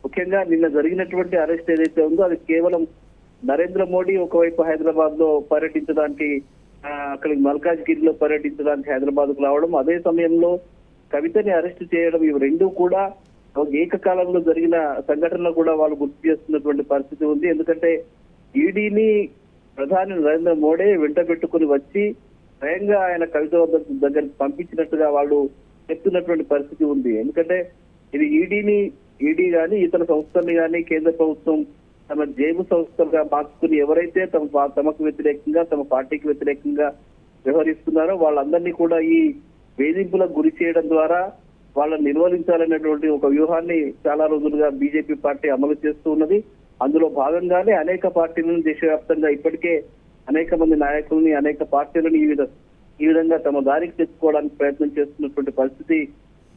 ముఖ్యంగా నిన్న జరిగినటువంటి అరెస్ట్ ఏదైతే ఉందో అది కేవలం నరేంద్ర మోడీ ఒకవైపు హైదరాబాద్ లో పర్యటించడానికి, అక్కడికి మల్కాజ్గిరిలో పర్యటించడానికి హైదరాబాద్ కు రావడం, అదే సమయంలో కవితని అరెస్ట్ చేయడం, ఇవి రెండు కూడా ఏకకాలంలో జరిగిన సంఘటనలు కూడా వాళ్ళు గుర్తు చేస్తున్నటువంటి పరిస్థితి ఉంది. ఎందుకంటే ఈడీని ప్రధాని నరేంద్ర మోడీ వెంట పెట్టుకుని వచ్చి స్వయంగా ఆయన కవిత దగ్గరికి పంపించినట్టుగా వాళ్ళు చెప్తున్నటువంటి పరిస్థితి ఉంది. ఎందుకంటే ఇది ఈడీ కానీ ఇతర సంస్థల్ని కానీ కేంద్ర ప్రభుత్వం తమ జేబు సంస్థలుగా మార్చుకుని ఎవరైతే తమకు వ్యతిరేకంగా, తమ పార్టీకి వ్యతిరేకంగా వ్యవహరిస్తున్నారో వాళ్ళందరినీ కూడా ఈ వేధింపులకు గురి చేయడం ద్వారా వాళ్ళని నిర్వహించాలనేటువంటి ఒక వ్యూహాన్ని చాలా రోజులుగా బీజేపీ పార్టీ అమలు చేస్తూ ఉన్నది. అందులో భాగంగానే అనేక పార్టీలను దేశవ్యాప్తంగా ఇప్పటికే అనేక మంది నాయకుల్ని, అనేక పార్టీలను ఈ విధంగా తమ దారికి తెచ్చుకోవడానికి ప్రయత్నం చేస్తున్నటువంటి పరిస్థితి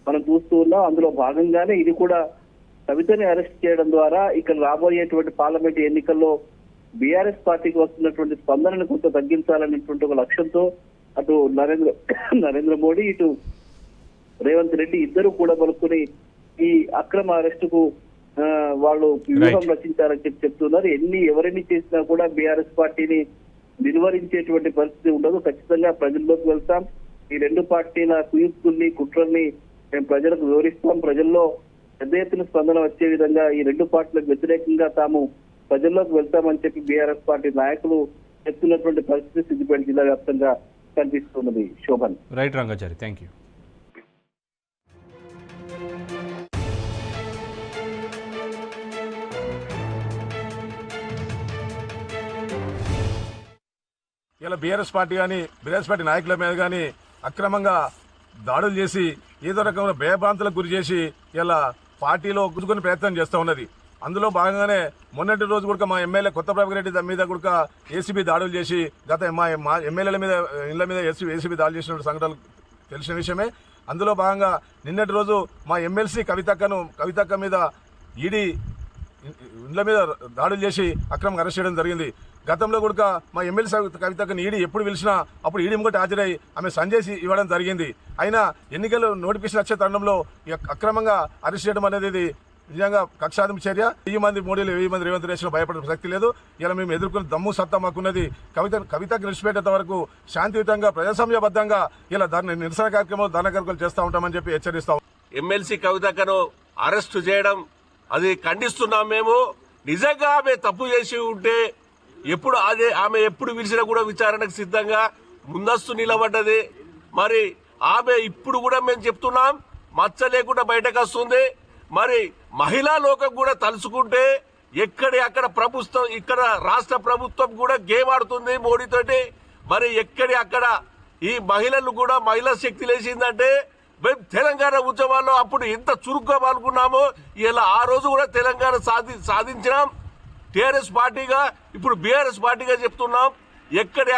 మనం చూస్తూ ఉన్నాం. అందులో భాగంగానే ఇది కూడా కవితని అరెస్ట్ చేయడం ద్వారా ఇక్కడ రాబోయేటువంటి పార్లమెంట్ ఎన్నికల్లో బీఆర్ఎస్ పార్టీకి వస్తున్నటువంటి స్పందనను కొంత తగ్గించాలనేటువంటి ఒక లక్ష్యంతో అటు నరేంద్ర మోడీ ఇటు రేవంత్ రెడ్డి ఇద్దరు కూడా పలుకుని ఈ అక్రమ అరెస్టుకు వాళ్ళు వ్యూహం రచించారని చెప్తున్నారు. ఎవరిని చేసినా కూడా బీఆర్ఎస్ పార్టీని నిలువరించేటువంటి పరిస్థితి ఉండదు. ఖచ్చితంగా ప్రజల్లోకి వెళ్తాం. ఈ రెండు పార్టీల కుయుక్తుల్ని కుట్రల్ని మేము ప్రజలకు వివరిస్తాం. ప్రజల్లో పెద్ద ఎత్తున స్పందన వచ్చే విధంగా ఈ రెండు పార్టీలకు వ్యతిరేకంగా తాము ప్రజల్లోకి వెళ్తామని చెప్పి బీఆర్ఎస్ పార్టీ నాయకులు చెప్తున్నటువంటి పరిస్థితి సిద్దిపేట జిల్లా వ్యాప్తంగా కనిపిస్తున్నది. Shobhan. Right Rangachari, thank you. ఇలా బీఆర్ఎస్ పార్టీ కానీ బీఆర్ఎస్ పార్టీ నాయకుల మీద కానీ అక్రమంగా దాడులు చేసి ఏదో రకమైన భయభ్రాంతులకు గురి చేసి ఇలా పార్టీలో గుర్తుకునే ప్రయత్నం చేస్తూ ఉన్నది. అందులో భాగంగానే మొన్నటి రోజు కూడా మా ఎమ్మెల్యే కొత్త ప్రభాకర్ రెడ్డి మీద కూడా ఏసీబీ దాడులు చేసి మా ఎమ్మెల్యేల మీద ఇళ్ల మీద ఏసీబీ దాడులు చేసిన సంఘటనలు తెలిసిన విషయమే. అందులో భాగంగా నిన్నటి రోజు మా ఎమ్మెల్సీ కవితక్క మీద ఈడీ ఇళ్ల మీద దాడులు చేసి అక్రమంగా అరెస్ట్ చేయడం జరిగింది. గతంలో కూడా మా ఎమ్మెల్సీ కవితక్కని ఈడీ ఎప్పుడు పిలిచినా అప్పుడు ఈడీ ముంగట హాజరై ఆమె సంజేసి ఇవ్వడం జరిగింది. అయినా ఎన్నికలు నోటిఫికేషన్ వచ్చే తరుణంలో అక్రమంగా అరెస్ట్ చేయడం అనేది నిజంగా కక్షాదింపు చర్య. 1000 మంది మోడీలు 1000 మంది రేవంత్ రెడ్డి భయపడే ప్రసక్తి లేదు. ఇలా మేము ఎదుర్కొన్న దమ్ము సత్తా మాకున్నది. కవితకు నిలిచిపెట్టేంత వరకు శాంతియుతంగా ప్రజాస్వామ్యబద్ధంగా ఇలా నిరసన కార్యక్రమాలు ధర్నా కార్యక్రమాలు చేస్తూ ఉంటామని చెప్పి హెచ్చరిస్తాం. ఎమ్మెల్సీ కవితక్కను అరెస్టు చేయడం అది ఖండిస్తున్నాం. మేము నిజంగా ఆమె తప్పు చేసి ఉంటే ఆమె ఎప్పుడు పిలిచినా కూడా విచారణకు సిద్ధంగా ముందస్తు నిలబడ్డది. మరి ఆమె ఇప్పుడు కూడా మేము చెప్తున్నాం మచ్చ లేకుండా బయటకు వస్తుంది. మరి మహిళా లోకం కూడా తలుచుకుంటే అక్కడ ప్రభుత్వం ఇక్కడ రాష్ట్ర ప్రభుత్వం కూడా గేమ్ ఆడుతుంది మోడీతోటి. మరి అక్కడ ఈ మహిళలు కూడా మహిళా శక్తి లేచిందంటే మేము తెలంగాణ ఉద్యమాల్లో అప్పుడు ఎంత చురుగ్గా పాల్గొన్నామో ఇలా ఆ రోజు కూడా తెలంగాణ సాధించినాం. టీఆర్ఎస్ పార్టీగా ఇప్పుడు బీఆర్ఎస్ పార్టీగా చెప్తున్నాం.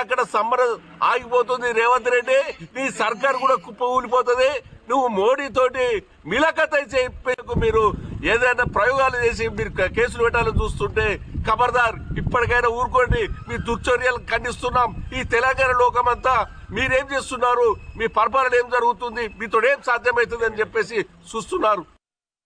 అక్కడ సమ్మర్ ఆగిపోతుంది. రేవంత్ రెడ్డి నీ సర్కార్ కూడా కుప్ప ఊలిపోతుంది. నువ్వు మోడీతోటి మిలకతై చెప్పేందుకు మీరు ఏదైనా ప్రయోగాలు చేసి మీరు కేసులు పెట్టాలని చూస్తుంటే ఖబర్దార్, ఇప్పటికైనా ఊరుకోండి. మీ దుర్చర్యలు ఖండిస్తున్నాం. ఈ తెలంగాణ లోకమంతా మీరేం చేస్తున్నారు, మీ పరిపాలన ఏం జరుగుతుంది, మీతో ఏం సాధ్యమవుతుంది అని చెప్పేసి చూస్తున్నారు.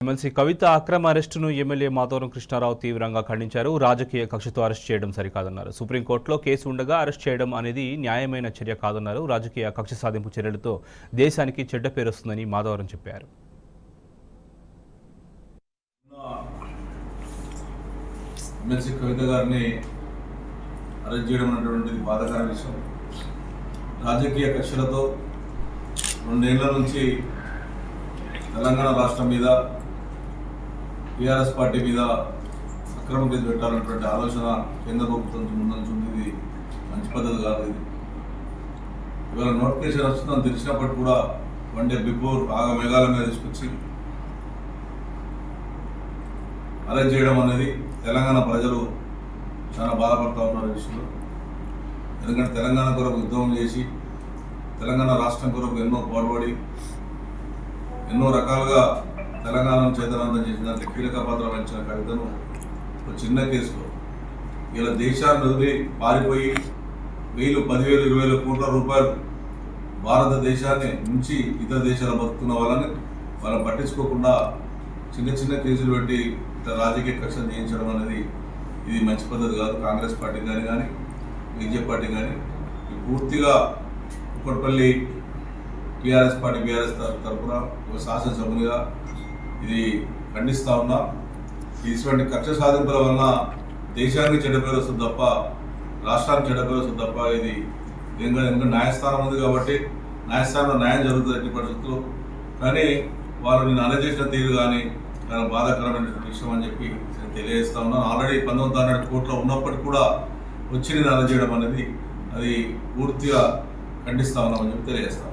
ఎమ్మెల్సీ కవిత అక్రమ అరెస్టును ఎమ్మెల్యే మాధవరం కృష్ణారావు తీవ్రంగా ఖండించారు. రాజకీయ కక్షతో అరెస్ట్ చేయడం సరికాదన్నారు. సుప్రీంకోర్టులో కేసు ఉండగా అరెస్ట్ చేయడం అనేది న్యాయమైన చర్య కాదన్నారు. రాజకీయ కక్ష సాధింపు చర్యలతో దేశానికి చెడ్డ పేరు వస్తుందని మాధవరం చెప్పారు. ఎమ్మెల్సీ కవిత గారిని అరెస్ట్ చేయడం అనేటువంటిది బాధాకర విషయం. రాజకీయ కక్షలతో 2 ఏళ్ల నుంచి తెలంగాణ రాష్ట్రం మీద టీఆర్ఎస్ పార్టీ మీద అక్రమ కేసు పెట్టాలన్నటువంటి ఆలోచన కేంద్ర ప్రభుత్వం ముందుంది. ఇది మంచి పద్ధతి కాదు. ఇది ఇవాళ నోటిఫికేషన్ వస్తుందని తెలిసినప్పటికీ కూడా 1 డే బిఫోర్ మేఘాల మీద తీసుకొచ్చి అరెస్ట్ చేయడం అనేది తెలంగాణ ప్రజలు చాలా బాధపడుతూ ఉన్నారు ఈ విషయంలో. ఎందుకంటే తెలంగాణ కొరకు ఉద్యమం చేసి తెలంగాణ రాష్ట్రం కొరకు ఎన్నో పోరాడి ఎన్నో రకాలుగా తెలంగాణను చైతన్యవంతం చేసిన దాంట్లో కీలక పాత్ర వహించిన కవితను ఒక చిన్న కేసులో ఇలా దేశాన్ని వదిలి పారిపోయి 1000, 10,000, 20,000 కోట్ల రూపాయలు భారతదేశాన్ని నుంచి ఇతర దేశాలు బతుకున్న వాళ్ళని పట్టించుకోకుండా చిన్న కేసులు పెట్టి రాజకీయ కక్షలు చేయించడం అనేది ఇది మంచి పద్ధతి కాదు. కాంగ్రెస్ పార్టీ కానీ బీజేపీ పార్టీ కానీ పూర్తిగా కుక్కట్పల్లి టీఆర్ఎస్ పార్టీ బీఆర్ఎస్ తరఫున ఒక శాసనసభ్యునిగా ఇది ఖండిస్తా ఉన్నా. ఇటువంటి కక్ష సాధింపుల వలన దేశానికి చెడ్డ పేరు వస్తుంది తప్ప రాష్ట్రానికి చెడ్డ పేరు వస్తుంది తప్ప ఇది ఎందుకంటే న్యాయస్థానం ఉంది కాబట్టి న్యాయస్థానంలో న్యాయం జరుగుతుంది ఎట్టి పరిస్థితుల్లో. కానీ వాళ్ళు నేను అరెస్ట్ చేసిన తీరు కానీ చాలా బాధాకరమైన విషయం అని చెప్పి నేను తెలియజేస్తా ఉన్నాను. ఆల్రెడీ 1900 కోట్ల ఉన్నప్పటికీ కూడా వచ్చి నేను అరెస్ట్ చేయడం అనేది అది పూర్తిగా ఖండిస్తా ఉన్నామని చెప్పి తెలియజేస్తాను.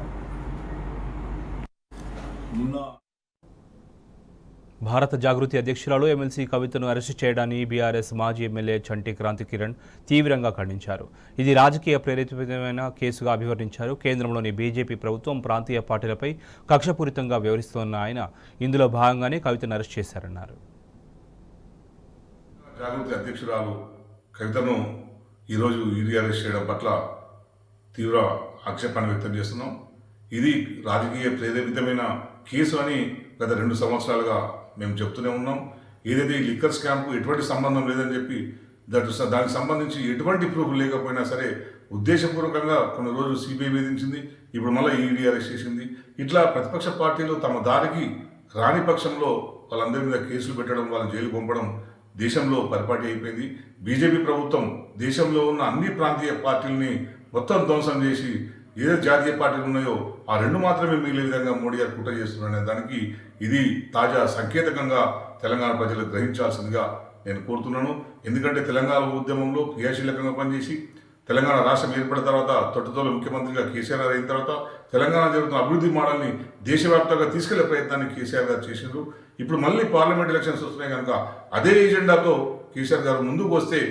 భారత జాగృతి అధ్యక్షురాలు ఎమ్మెల్సీ కవితను అరెస్టు చేయడాన్ని బీఆర్ఎస్ మాజీ ఎమ్మెల్యే చంటి క్రాంతి కిరణ్ తీవ్రంగా ఖండించారు. ఇది రాజకీయ ప్రేరేపితమైన కేసుగా అభివర్ణించారు. కేంద్రంలోని బీజేపీ ప్రభుత్వం ప్రాంతీయ పార్టీలపై కక్షపూరితంగా వ్యవహరిస్తోన్న ఆయన ఇందులో భాగంగానే కవితను అరెస్ట్ చేశారన్నారు. జాగృతి అధ్యక్షురాలు కవితను ఈరోజు ఈడీ అరెస్ట్ చేయడం పట్ల తీవ్ర ఆక్షేపాన్ని వ్యక్తం చేస్తున్నాం. ఇది రాజకీయ ప్రేరేపితమైన కేసు అని గత 2 సంవత్సరాలుగా మేము చెప్తూనే ఉన్నాం. ఏదైతే ఈ లిక్కర్ స్కామ్కు ఎటువంటి సంబంధం లేదని చెప్పి దానికి సంబంధించి ఎటువంటి ప్రూఫ్ లేకపోయినా సరే ఉద్దేశపూర్వకంగా కొన్ని రోజులు సిబిఐ వేధించింది, ఇప్పుడు మళ్ళీ ఈడీ అరెస్ట్ చేసింది. ఇట్లా ప్రతిపక్ష పార్టీలు తమ దారికి రాని పక్షంలో వాళ్ళందరి మీద కేసులు పెట్టడం, వాళ్ళని జైలు పంపడం దేశంలో పరిపాటి అయిపోయింది. బీజేపీ ప్రభుత్వం దేశంలో ఉన్న అన్ని ప్రాంతీయ పార్టీలని మొత్తం ధ్వంసం చేసి ఏదో జాతీయ పార్టీలు ఉన్నాయో ఆ 2 మాత్రమే మిగిలే విధంగా మోడీ గారు కుట్ర చేస్తున్నారనే దానికి ఇది తాజా సంకేతకంగా తెలంగాణ ప్రజలు గ్రహించాల్సిందిగా నేను కోరుతున్నాను. ఎందుకంటే తెలంగాణ ఉద్యమంలో క్రియాశీలకంగా పనిచేసి తెలంగాణ రాష్ట్రం ఏర్పడిన తర్వాత తొట్టుతోల ముఖ్యమంత్రిగా కేసీఆర్ అయిన తర్వాత తెలంగాణ జరుగుతున్న అభివృద్ధి మోడల్ని దేశవ్యాప్తంగా తీసుకెళ్లే ప్రయత్నాన్ని కేసీఆర్ గారు చేశారు. ఇప్పుడు మళ్ళీ పార్లమెంట్ ఎలక్షన్స్ వస్తున్నాయి కనుక అదే ఎజెండాతో కేసీఆర్ గారు ముందుకు వస్తే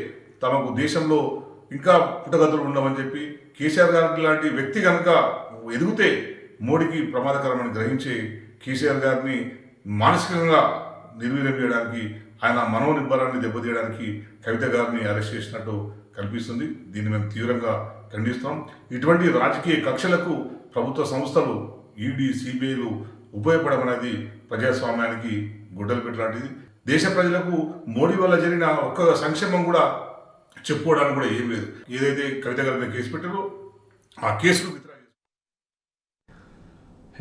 తమకు దేశంలో ఇంకా పుట్టగతులు ఉండవని చెప్పి కేసీఆర్ గారి లాంటి వ్యక్తి కనుక ఎదిగితే మోడీకి ప్రమాదకరమని గ్రహించి కేసీఆర్ గారిని మానసికంగా నిర్వీర్యం చేయడానికి, ఆయన మనోనిబ్బరాన్ని దెబ్బతీయడానికి కవిత గారిని అరెస్ట్ చేసినట్టు కనిపిస్తుంది. దీన్ని మేము తీవ్రంగా ఖండిస్తాం. ఇటువంటి రాజకీయ కక్షలకు ప్రభుత్వ సంస్థలు ఈడీ, సిబిఐలు ఉపయోగపడమనేది ప్రజాస్వామ్యానికి గుడ్డలు పెట్టలాంటిది. దేశ ప్రజలకు మోడీ వల్ల జరిగిన ఒక్క సంక్షేమం కూడా చెప్పుకోవడానికి కూడా ఏం లేదు. ఏదైతే కవిత గారి మీద కేసు పెట్టారో ఆ కేసును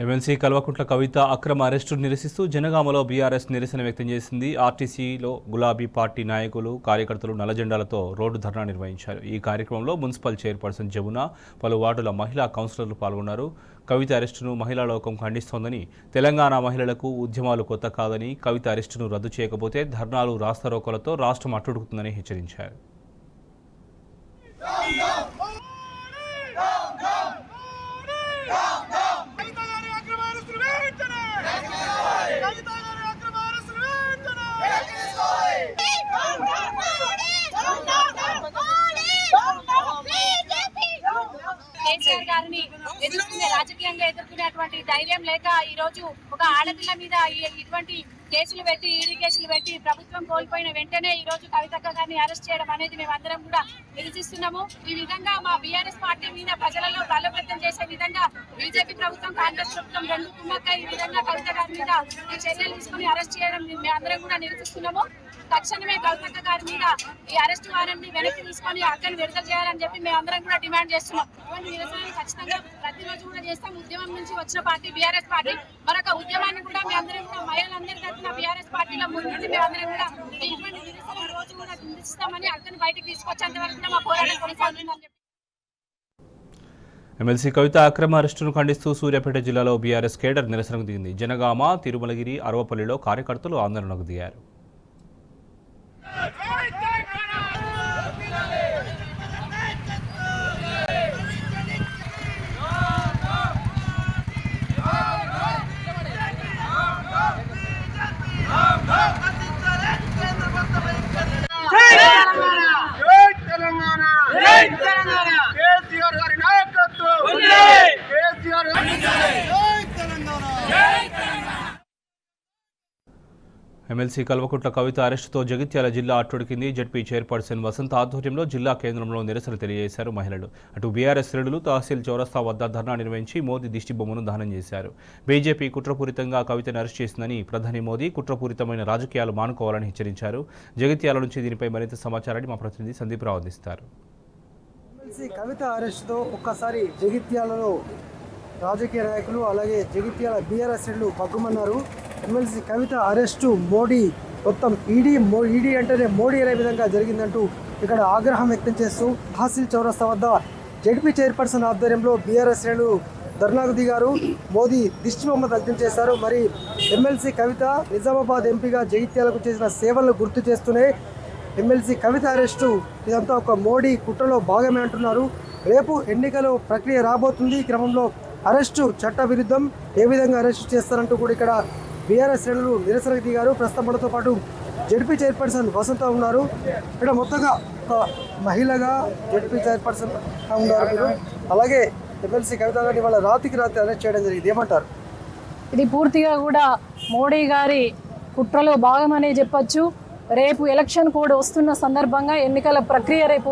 ఎమ్మెల్సీ కల్వకుంట్ల కవిత అక్రమ అరెస్టును నిరసిస్తూ జనగామలో బీఆర్ఎస్ నిరసన వ్యక్తం చేసింది. ఆర్టీసీలో గులాబీ పార్టీ నాయకులు, కార్యకర్తలు నల్లజెండాలతో రోడ్డు ధర్నా నిర్వహించారు. ఈ కార్యక్రమంలో మున్సిపల్ చైర్పర్సన్ జమున, పలు వార్డుల మహిళా కౌన్సిలర్లు పాల్గొన్నారు. కవిత అరెస్టును మహిళా లోకం ఖండిస్తోందని, తెలంగాణ మహిళలకు ఉద్యమాలు కొత్త కాదని, కవిత అరెస్టును రద్దు చేయకపోతే ధర్నాలు, రాస్తారోకోలతో రాష్ట్రం అట్టుడుకుతుందని హెచ్చరించారు. కేసీఆర్ గారిని రాజకీయంగా ఎదుర్కొనేటువంటి ధైర్యం లేక ఈ రోజు ఒక ఆడపిల్ల మీద ఇటువంటి కేసులు పెట్టి, ఈడీ కేసులు పెట్టి ప్రభుత్వం కోల్పోయిన వెంటనే ఈ రోజు కవితక్క గారిని అరెస్ట్ చేయడం అనేది మేమందరం కూడా నిరసిస్తున్నాము. ఈ విధంగా మా బీఆర్ఎస్ పార్టీ మీద ప్రజలలో బలోపేతం చేసే విధంగా బీజేపీ ప్రభుత్వం, కాంగ్రెస్ ప్రభుత్వం 2 కుమ్మక్క ఈ విధంగా కవిత గారి మీద ఈ చర్యలు తీసుకుని అరెస్ట్ చేయడం మేమందరం కూడా నిరసిస్తున్నాము. తక్షణమే కవితక్క గారి మీద ఈ అరెస్ట్ వారెంట్ని వెనక్కి తీసుకొని అక్కడిని విడుదల చేయాలని చెప్పి మేమందరం కూడా డిమాండ్ చేస్తున్నాం. ఇటువంటి నిరసనలు ఖచ్చితంగా ప్రతిరోజు కూడా చేస్తాం. ఉద్యమం నుంచి వచ్చిన పార్టీ బీఆర్ఎస్ పార్టీ. మరొక ఉద్యమాన్ని కూడా మేమందరం కూడా మహిళలందరి తరఫున బీఆర్ఎస్ పార్టీలో ముందుండి మేమందరం కూడా ఇటువంటి నిరసనలు రోజు కూడా నిరసిస్తామని అక్కడిని బయటకు తీసుకొచ్చేంత వరకు కూడా మా పోరాటం కొనసాగుతుందని చెప్పి. ఎమ్మెల్సీ కవిత అక్రమ అరెస్టును ఖండిస్తూ సూర్యాపేట జిల్లాలో బీఆర్ఎస్ కేడర్ నిరసనకు దిగింది. జనగామ, తిరుమలగిరి, అరవపల్లిలో కార్యకర్తలు ఆందోళనకు దిగారు. ఎమ్మెల్సీ కల్వకుంట్ల కవిత అరెస్టుతో జగిత్యాల జిల్లా అట్టుడికింది. జడ్పీ చైర్పర్సన్ వసంత ఆధ్వర్యంలో జిల్లా కేంద్రంలో నిరసన తెలియజేశారు మహిళలు. అటు బీఆర్ఎస్ శ్రేణులు తహసీల్ చౌరస్తా వద్ద ధర్నా నిర్వహించి మోదీ దిష్టిబొమ్మను దహనం చేశారు. బీజేపీ కుట్రపూరితంగా కవితను అరెస్ట్ చేసిందని, ప్రధాని మోదీ కుట్రపూరితమైన రాజకీయాలు మానుకోవాలని హెచ్చరించారు. జగిత్యాల నుంచి దీనిపై మరింత సమాచారాన్ని మా ప్రతినిధి సందీప్ రావు అందిస్తారు. ఎమ్మెల్సీ కవిత అరెస్టుతో ఒక్కసారి జగిత్యాలలో రాజకీయ నాయకులు, అలాగే జగిత్యాల బీఆర్ఎస్ శ్రేణులు పగ్గుమన్నారు. ఎమ్మెల్సీ కవిత అరెస్టు మోడీ, మొత్తం ఈడీ అంటేనే మోడీ అనే విధంగా జరిగిందంటూ ఇక్కడ ఆగ్రహం వ్యక్తం చేస్తూ తహసీల్ చౌరస్తా వద్ద జడ్పీ చైర్పర్సన్ ఆధ్వర్యంలో బీఆర్ఎస్ శ్రేణులు ధర్నాకు దిగారు. మోదీ దిష్టిబొమ్మ దగ్ధం చేశారు. మరి ఎమ్మెల్సీ కవిత నిజామాబాద్ ఎంపీగా జగిత్యాలకు చేసిన సేవలను గుర్తు చేస్తూనే ఎమ్మెల్సీ కవిత అరెస్టు ఇదంతా ఒక మోడీ కుట్రలో భాగమే అంటున్నారు. రేపు ఎన్నికల ప్రక్రియ రాబోతుంది. ఈ క్రమంలో అరెస్టు చట్ట విరుద్ధం, ఏ విధంగా అరెస్టు చేస్తారంటూ కూడా ఇక్కడ బీఆర్ఎస్ శ్రేణులు నిరసనకు దిగారు. ప్రస్తుతం మనతో పాటు జడ్పీ చైర్పర్సన్ వసంత ఉన్నారు. ఇక్కడ మొత్తంగా ఒక మహిళగా జడ్పీ చైర్పర్సన్ ఉన్నారు మీరు. అలాగే ఎమ్మెల్సీ కవిత గారిని వాళ్ళ రాత్రికి రాత్రి అరెస్ట్ చేయడం జరిగింది, ఏమంటారు? ఇది పూర్తిగా కూడా మోడీ గారి కుట్రలో భాగమనే చెప్పచ్చు. రేపు ఎలక్షన్ కోడ్ వస్తున్న సందర్భంగా, ఎన్నికల ప్రక్రియ రేపు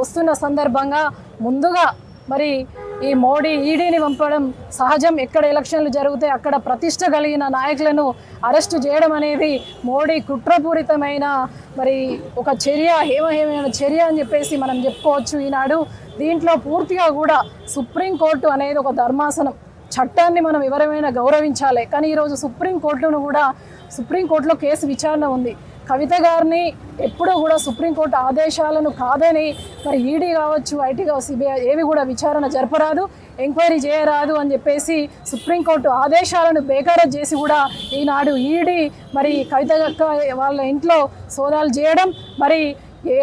వస్తున్న సందర్భంగా ముందుగా మరి ఈ మోడీ ఈడీని పంపడం సహజం. ఎక్కడ ఎలక్షన్లు జరిగితే అక్కడ ప్రతిష్ట కలిగిన నాయకులను అరెస్టు చేయడం అనేది మోడీ కుట్రపూరితమైన మరి ఒక చర్య, హేమహేమైన చర్య అని చెప్పేసి మనం చెప్పుకోవచ్చు ఈనాడు. దీంట్లో పూర్తిగా కూడా సుప్రీంకోర్టు అనేది ఒక ధర్మాసనం. చట్టాన్ని మనం ఎవరైనా గౌరవించాలి. కానీ ఈరోజు సుప్రీంకోర్టులో కేసు విచారణ ఉంది. కవిత గారిని ఎప్పుడూ కూడా సుప్రీంకోర్టు ఆదేశాలను కాదని మరి ఈడీ కావచ్చు, ఐటీ కావచ్చు, సిబిఐ ఏవి కూడా విచారణ జరపరాదు, ఎంక్వైరీ చేయరాదు అని చెప్పేసి సుప్రీంకోర్టు ఆదేశాలను బేఖాతరు చేసి కూడా ఈనాడు ఈడీ మరి కవిత వాళ్ళ ఇంట్లో సోదాలు చేయడం, మరి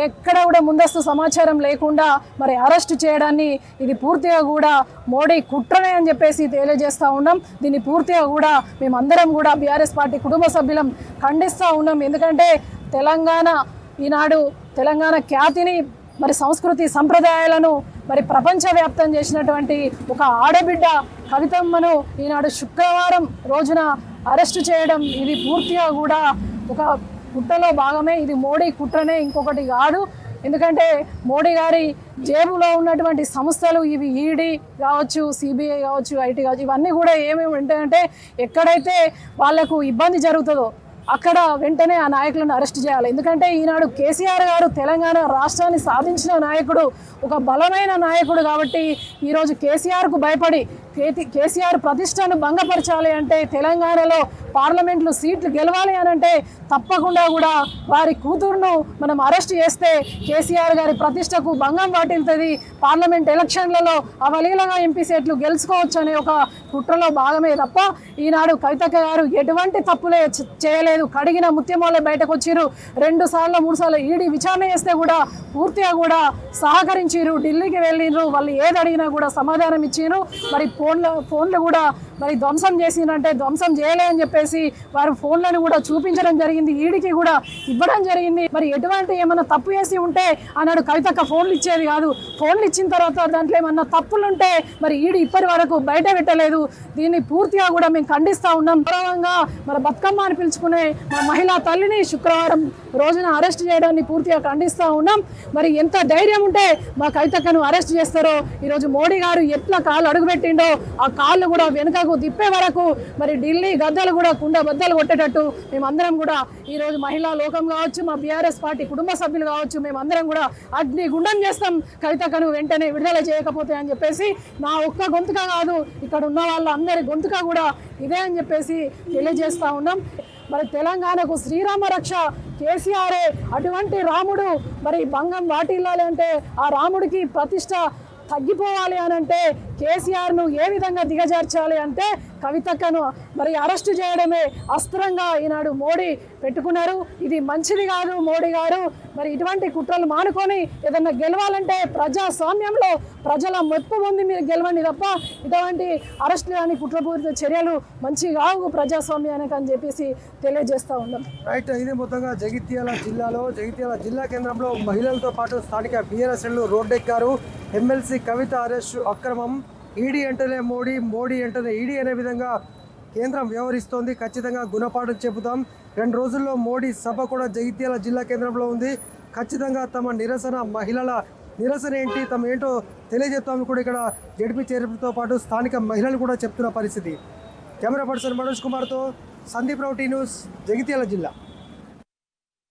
ఎక్కడ కూడా ముందస్తు సమాచారం లేకుండా మరి అరెస్టు చేయడాన్ని ఇది పూర్తిగా కూడా మోడీ కుట్రనే అని చెప్పేసి తెలియజేస్తూ ఉన్నాం. దీన్ని పూర్తిగా కూడా మేమందరం కూడా బీఆర్ఎస్ పార్టీ కుటుంబ సభ్యులం ఖండిస్తూ ఉన్నాం. ఎందుకంటే ఈనాడు తెలంగాణ ఖ్యాతిని మరి సంస్కృతి సంప్రదాయాలను మరి ప్రపంచవ్యాప్తం చేసినటువంటి ఒక ఆడబిడ్డ కవితమ్మను ఈనాడు శుక్రవారం రోజున అరెస్టు చేయడం ఇది పూర్తిగా కూడా ఒక కుట్రలో భాగమే. ఇది మోడీ కుట్రనే, ఇంకొకటి కాదు. ఎందుకంటే మోడీ గారి జేబులో ఉన్నటువంటి సంస్థలు ఇవి ఈడీ కావచ్చు, సిబిఐ కావచ్చు, ఐటీ కావచ్చు, ఇవన్నీ కూడా ఏమేమి ఉంటాయంటే ఎక్కడైతే వాళ్లకు ఇబ్బంది జరుగుతుందో అక్కడ వెంటనే ఆ నాయకులను అరెస్ట్ చేయాలి. ఎందుకంటే ఈనాడు కేసీఆర్ గారు తెలంగాణ రాష్ట్రాన్ని సాధించిన నాయకుడు, ఒక బలమైన నాయకుడు. కాబట్టి ఈరోజు కేసీఆర్కు భయపడి కేసీఆర్ ప్రతిష్టను భంగపరచాలి అంటే, తెలంగాణలో పార్లమెంట్లో సీట్లు గెలవాలి అని అంటే తప్పకుండా కూడా వారి కూతురును మనం అరెస్ట్ చేస్తే కేసీఆర్ గారి ప్రతిష్టకు భంగం వాటిల్తుంది. పార్లమెంట్ ఎలక్షన్లలో అవలీలగా ఎంపీ సీట్లు గెలుచుకోవచ్చు అనే ఒక కుట్రలో భాగమే తప్ప ఈనాడు కవితక్క గారు ఎటువంటి తప్పులే చేయలేదు. కడిగిన ముత్యమోలే బయటకు వచ్చిరు. 2 సార్లు 3 సార్లు ఈడీ విచారణ చేస్తే కూడా పూర్తిగా కూడా సహకరించారు. ఢిల్లీకి వెళ్ళిరు. వాళ్ళు ఏది అడిగినా కూడా సమాధానం ఇచ్చిరు. మరి ఫోన్లు కూడా మరి ధ్వంసం చేసినంటే ధ్వంసం చేయలే అని చెప్పేసి వారు ఫోన్లను కూడా చూపించడం జరిగింది, ఈడీకి కూడా ఇవ్వడం జరిగింది. మరి ఎటువంటి ఏమన్నా తప్పు చేసి ఉంటే ఆనాడు కవితక్క ఫోన్లు ఇచ్చేది కాదు. ఫోన్లు ఇచ్చిన తర్వాత దాంట్లో ఏమన్నా తప్పులుంటే మరి ఈడీ ఇప్పటి వరకు బయట పెట్టలేదు. దీన్ని పూర్తిగా కూడా మేము ఖండిస్తూ ఉన్నాం. గౌరవంగా మన బతుకమ్మ అని పిలుచుకునే మా మహిళా తల్లిని శుక్రవారం రోజున అరెస్ట్ చేయడాన్ని పూర్తిగా ఖండిస్తూ ఉన్నాం. మరి ఎంత ధైర్యం ఉంటే మా కవితక్కను అరెస్ట్ చేస్తారో, ఈరోజు మోడీ గారు ఎట్లా కాళ్ళు అడుగుపెట్టిండో ఆ కాళ్ళు కూడా వెనుకకు తిప్పే వరకు మరి ఢిల్లీ గద్దలు కూడా కుండ బద్దలు కొట్టేటట్టు మేమందరం కూడా ఈరోజు మహిళా లోకం కావచ్చు, మా బీఆర్ఎస్ పార్టీ కుటుంబ సభ్యులు కావచ్చు, మేమందరం కూడా అగ్ని గుండం చేస్తాం కవితక్కను వెంటనే విడుదల చేయకపోతే అని చెప్పేసి. నా ఒక్క గొంతుక కాదు, ఇక్కడ ఉన్న వాళ్ళందరి గొంతుక కూడా ఇదే అని చెప్పేసి తెలియజేస్తూ ఉన్నాం. మరి తెలంగాణకు శ్రీరామ రక్ష కేసీఆరే. అటువంటి రాముడు మరి భంగం వాటిల్లాలి అంటే, ఆ రాముడికి ప్రతిష్ట తగ్గిపోవాలి అని అంటే కేసీఆర్ను ఏ విధంగా దిగజార్చాలి అంటే కవితక్కను మరి అరెస్టు చేయడమే అస్త్రంగా ఈనాడు మోడీ పెట్టుకున్నారు. ఇది మంచిది కాదు. మోడీ గారు మరి ఇటువంటి కుట్రలు మానుకొని ఏదన్నా గెలవాలంటే ప్రజాస్వామ్యంలో ప్రజల మెప్పు పొంది మీరు గెలవండి తప్ప ఇటువంటి అరెస్టులు కానీ కుట్రపూరిత చర్యలు మంచి కావు ప్రజాస్వామ్యానికి అని చెప్పేసి తెలియజేస్తూ ఉన్నాం. రైట్. ఇది మొత్తంగా జగిత్యాల జిల్లా కేంద్రంలో మహిళలతో పాటు స్థానిక బీఆర్ఎస్ శ్రేణులు రోడ్డెక్కారు. ఎమ్మెల్సీ కవిత అరెస్టు అక్రమం, ఈడీ అంటేనే మోడీ అంటేనే ఈడీ అనే విధంగా కేంద్రం వ్యవహరిస్తోంది. ఖచ్చితంగా గుణపాఠం చెబుతాం. 2 రోజుల్లో మోడీ సభ కూడా జగిత్యాల జిల్లా కేంద్రంలో ఉంది. ఖచ్చితంగా తమ మహిళల నిరసన ఏంటి, తమ ఏంటో తెలియజేస్తామని కూడా ఇక్కడ జడ్పీ చైర్మన్తో పాటు స్థానిక మహిళలు కూడా చెప్తున్న పరిస్థితి. కెమెరా పర్సన్ మనోజ్ కుమార్తో సందీప్ రావు, టీ న్యూస్, జగిత్యాల జిల్లా.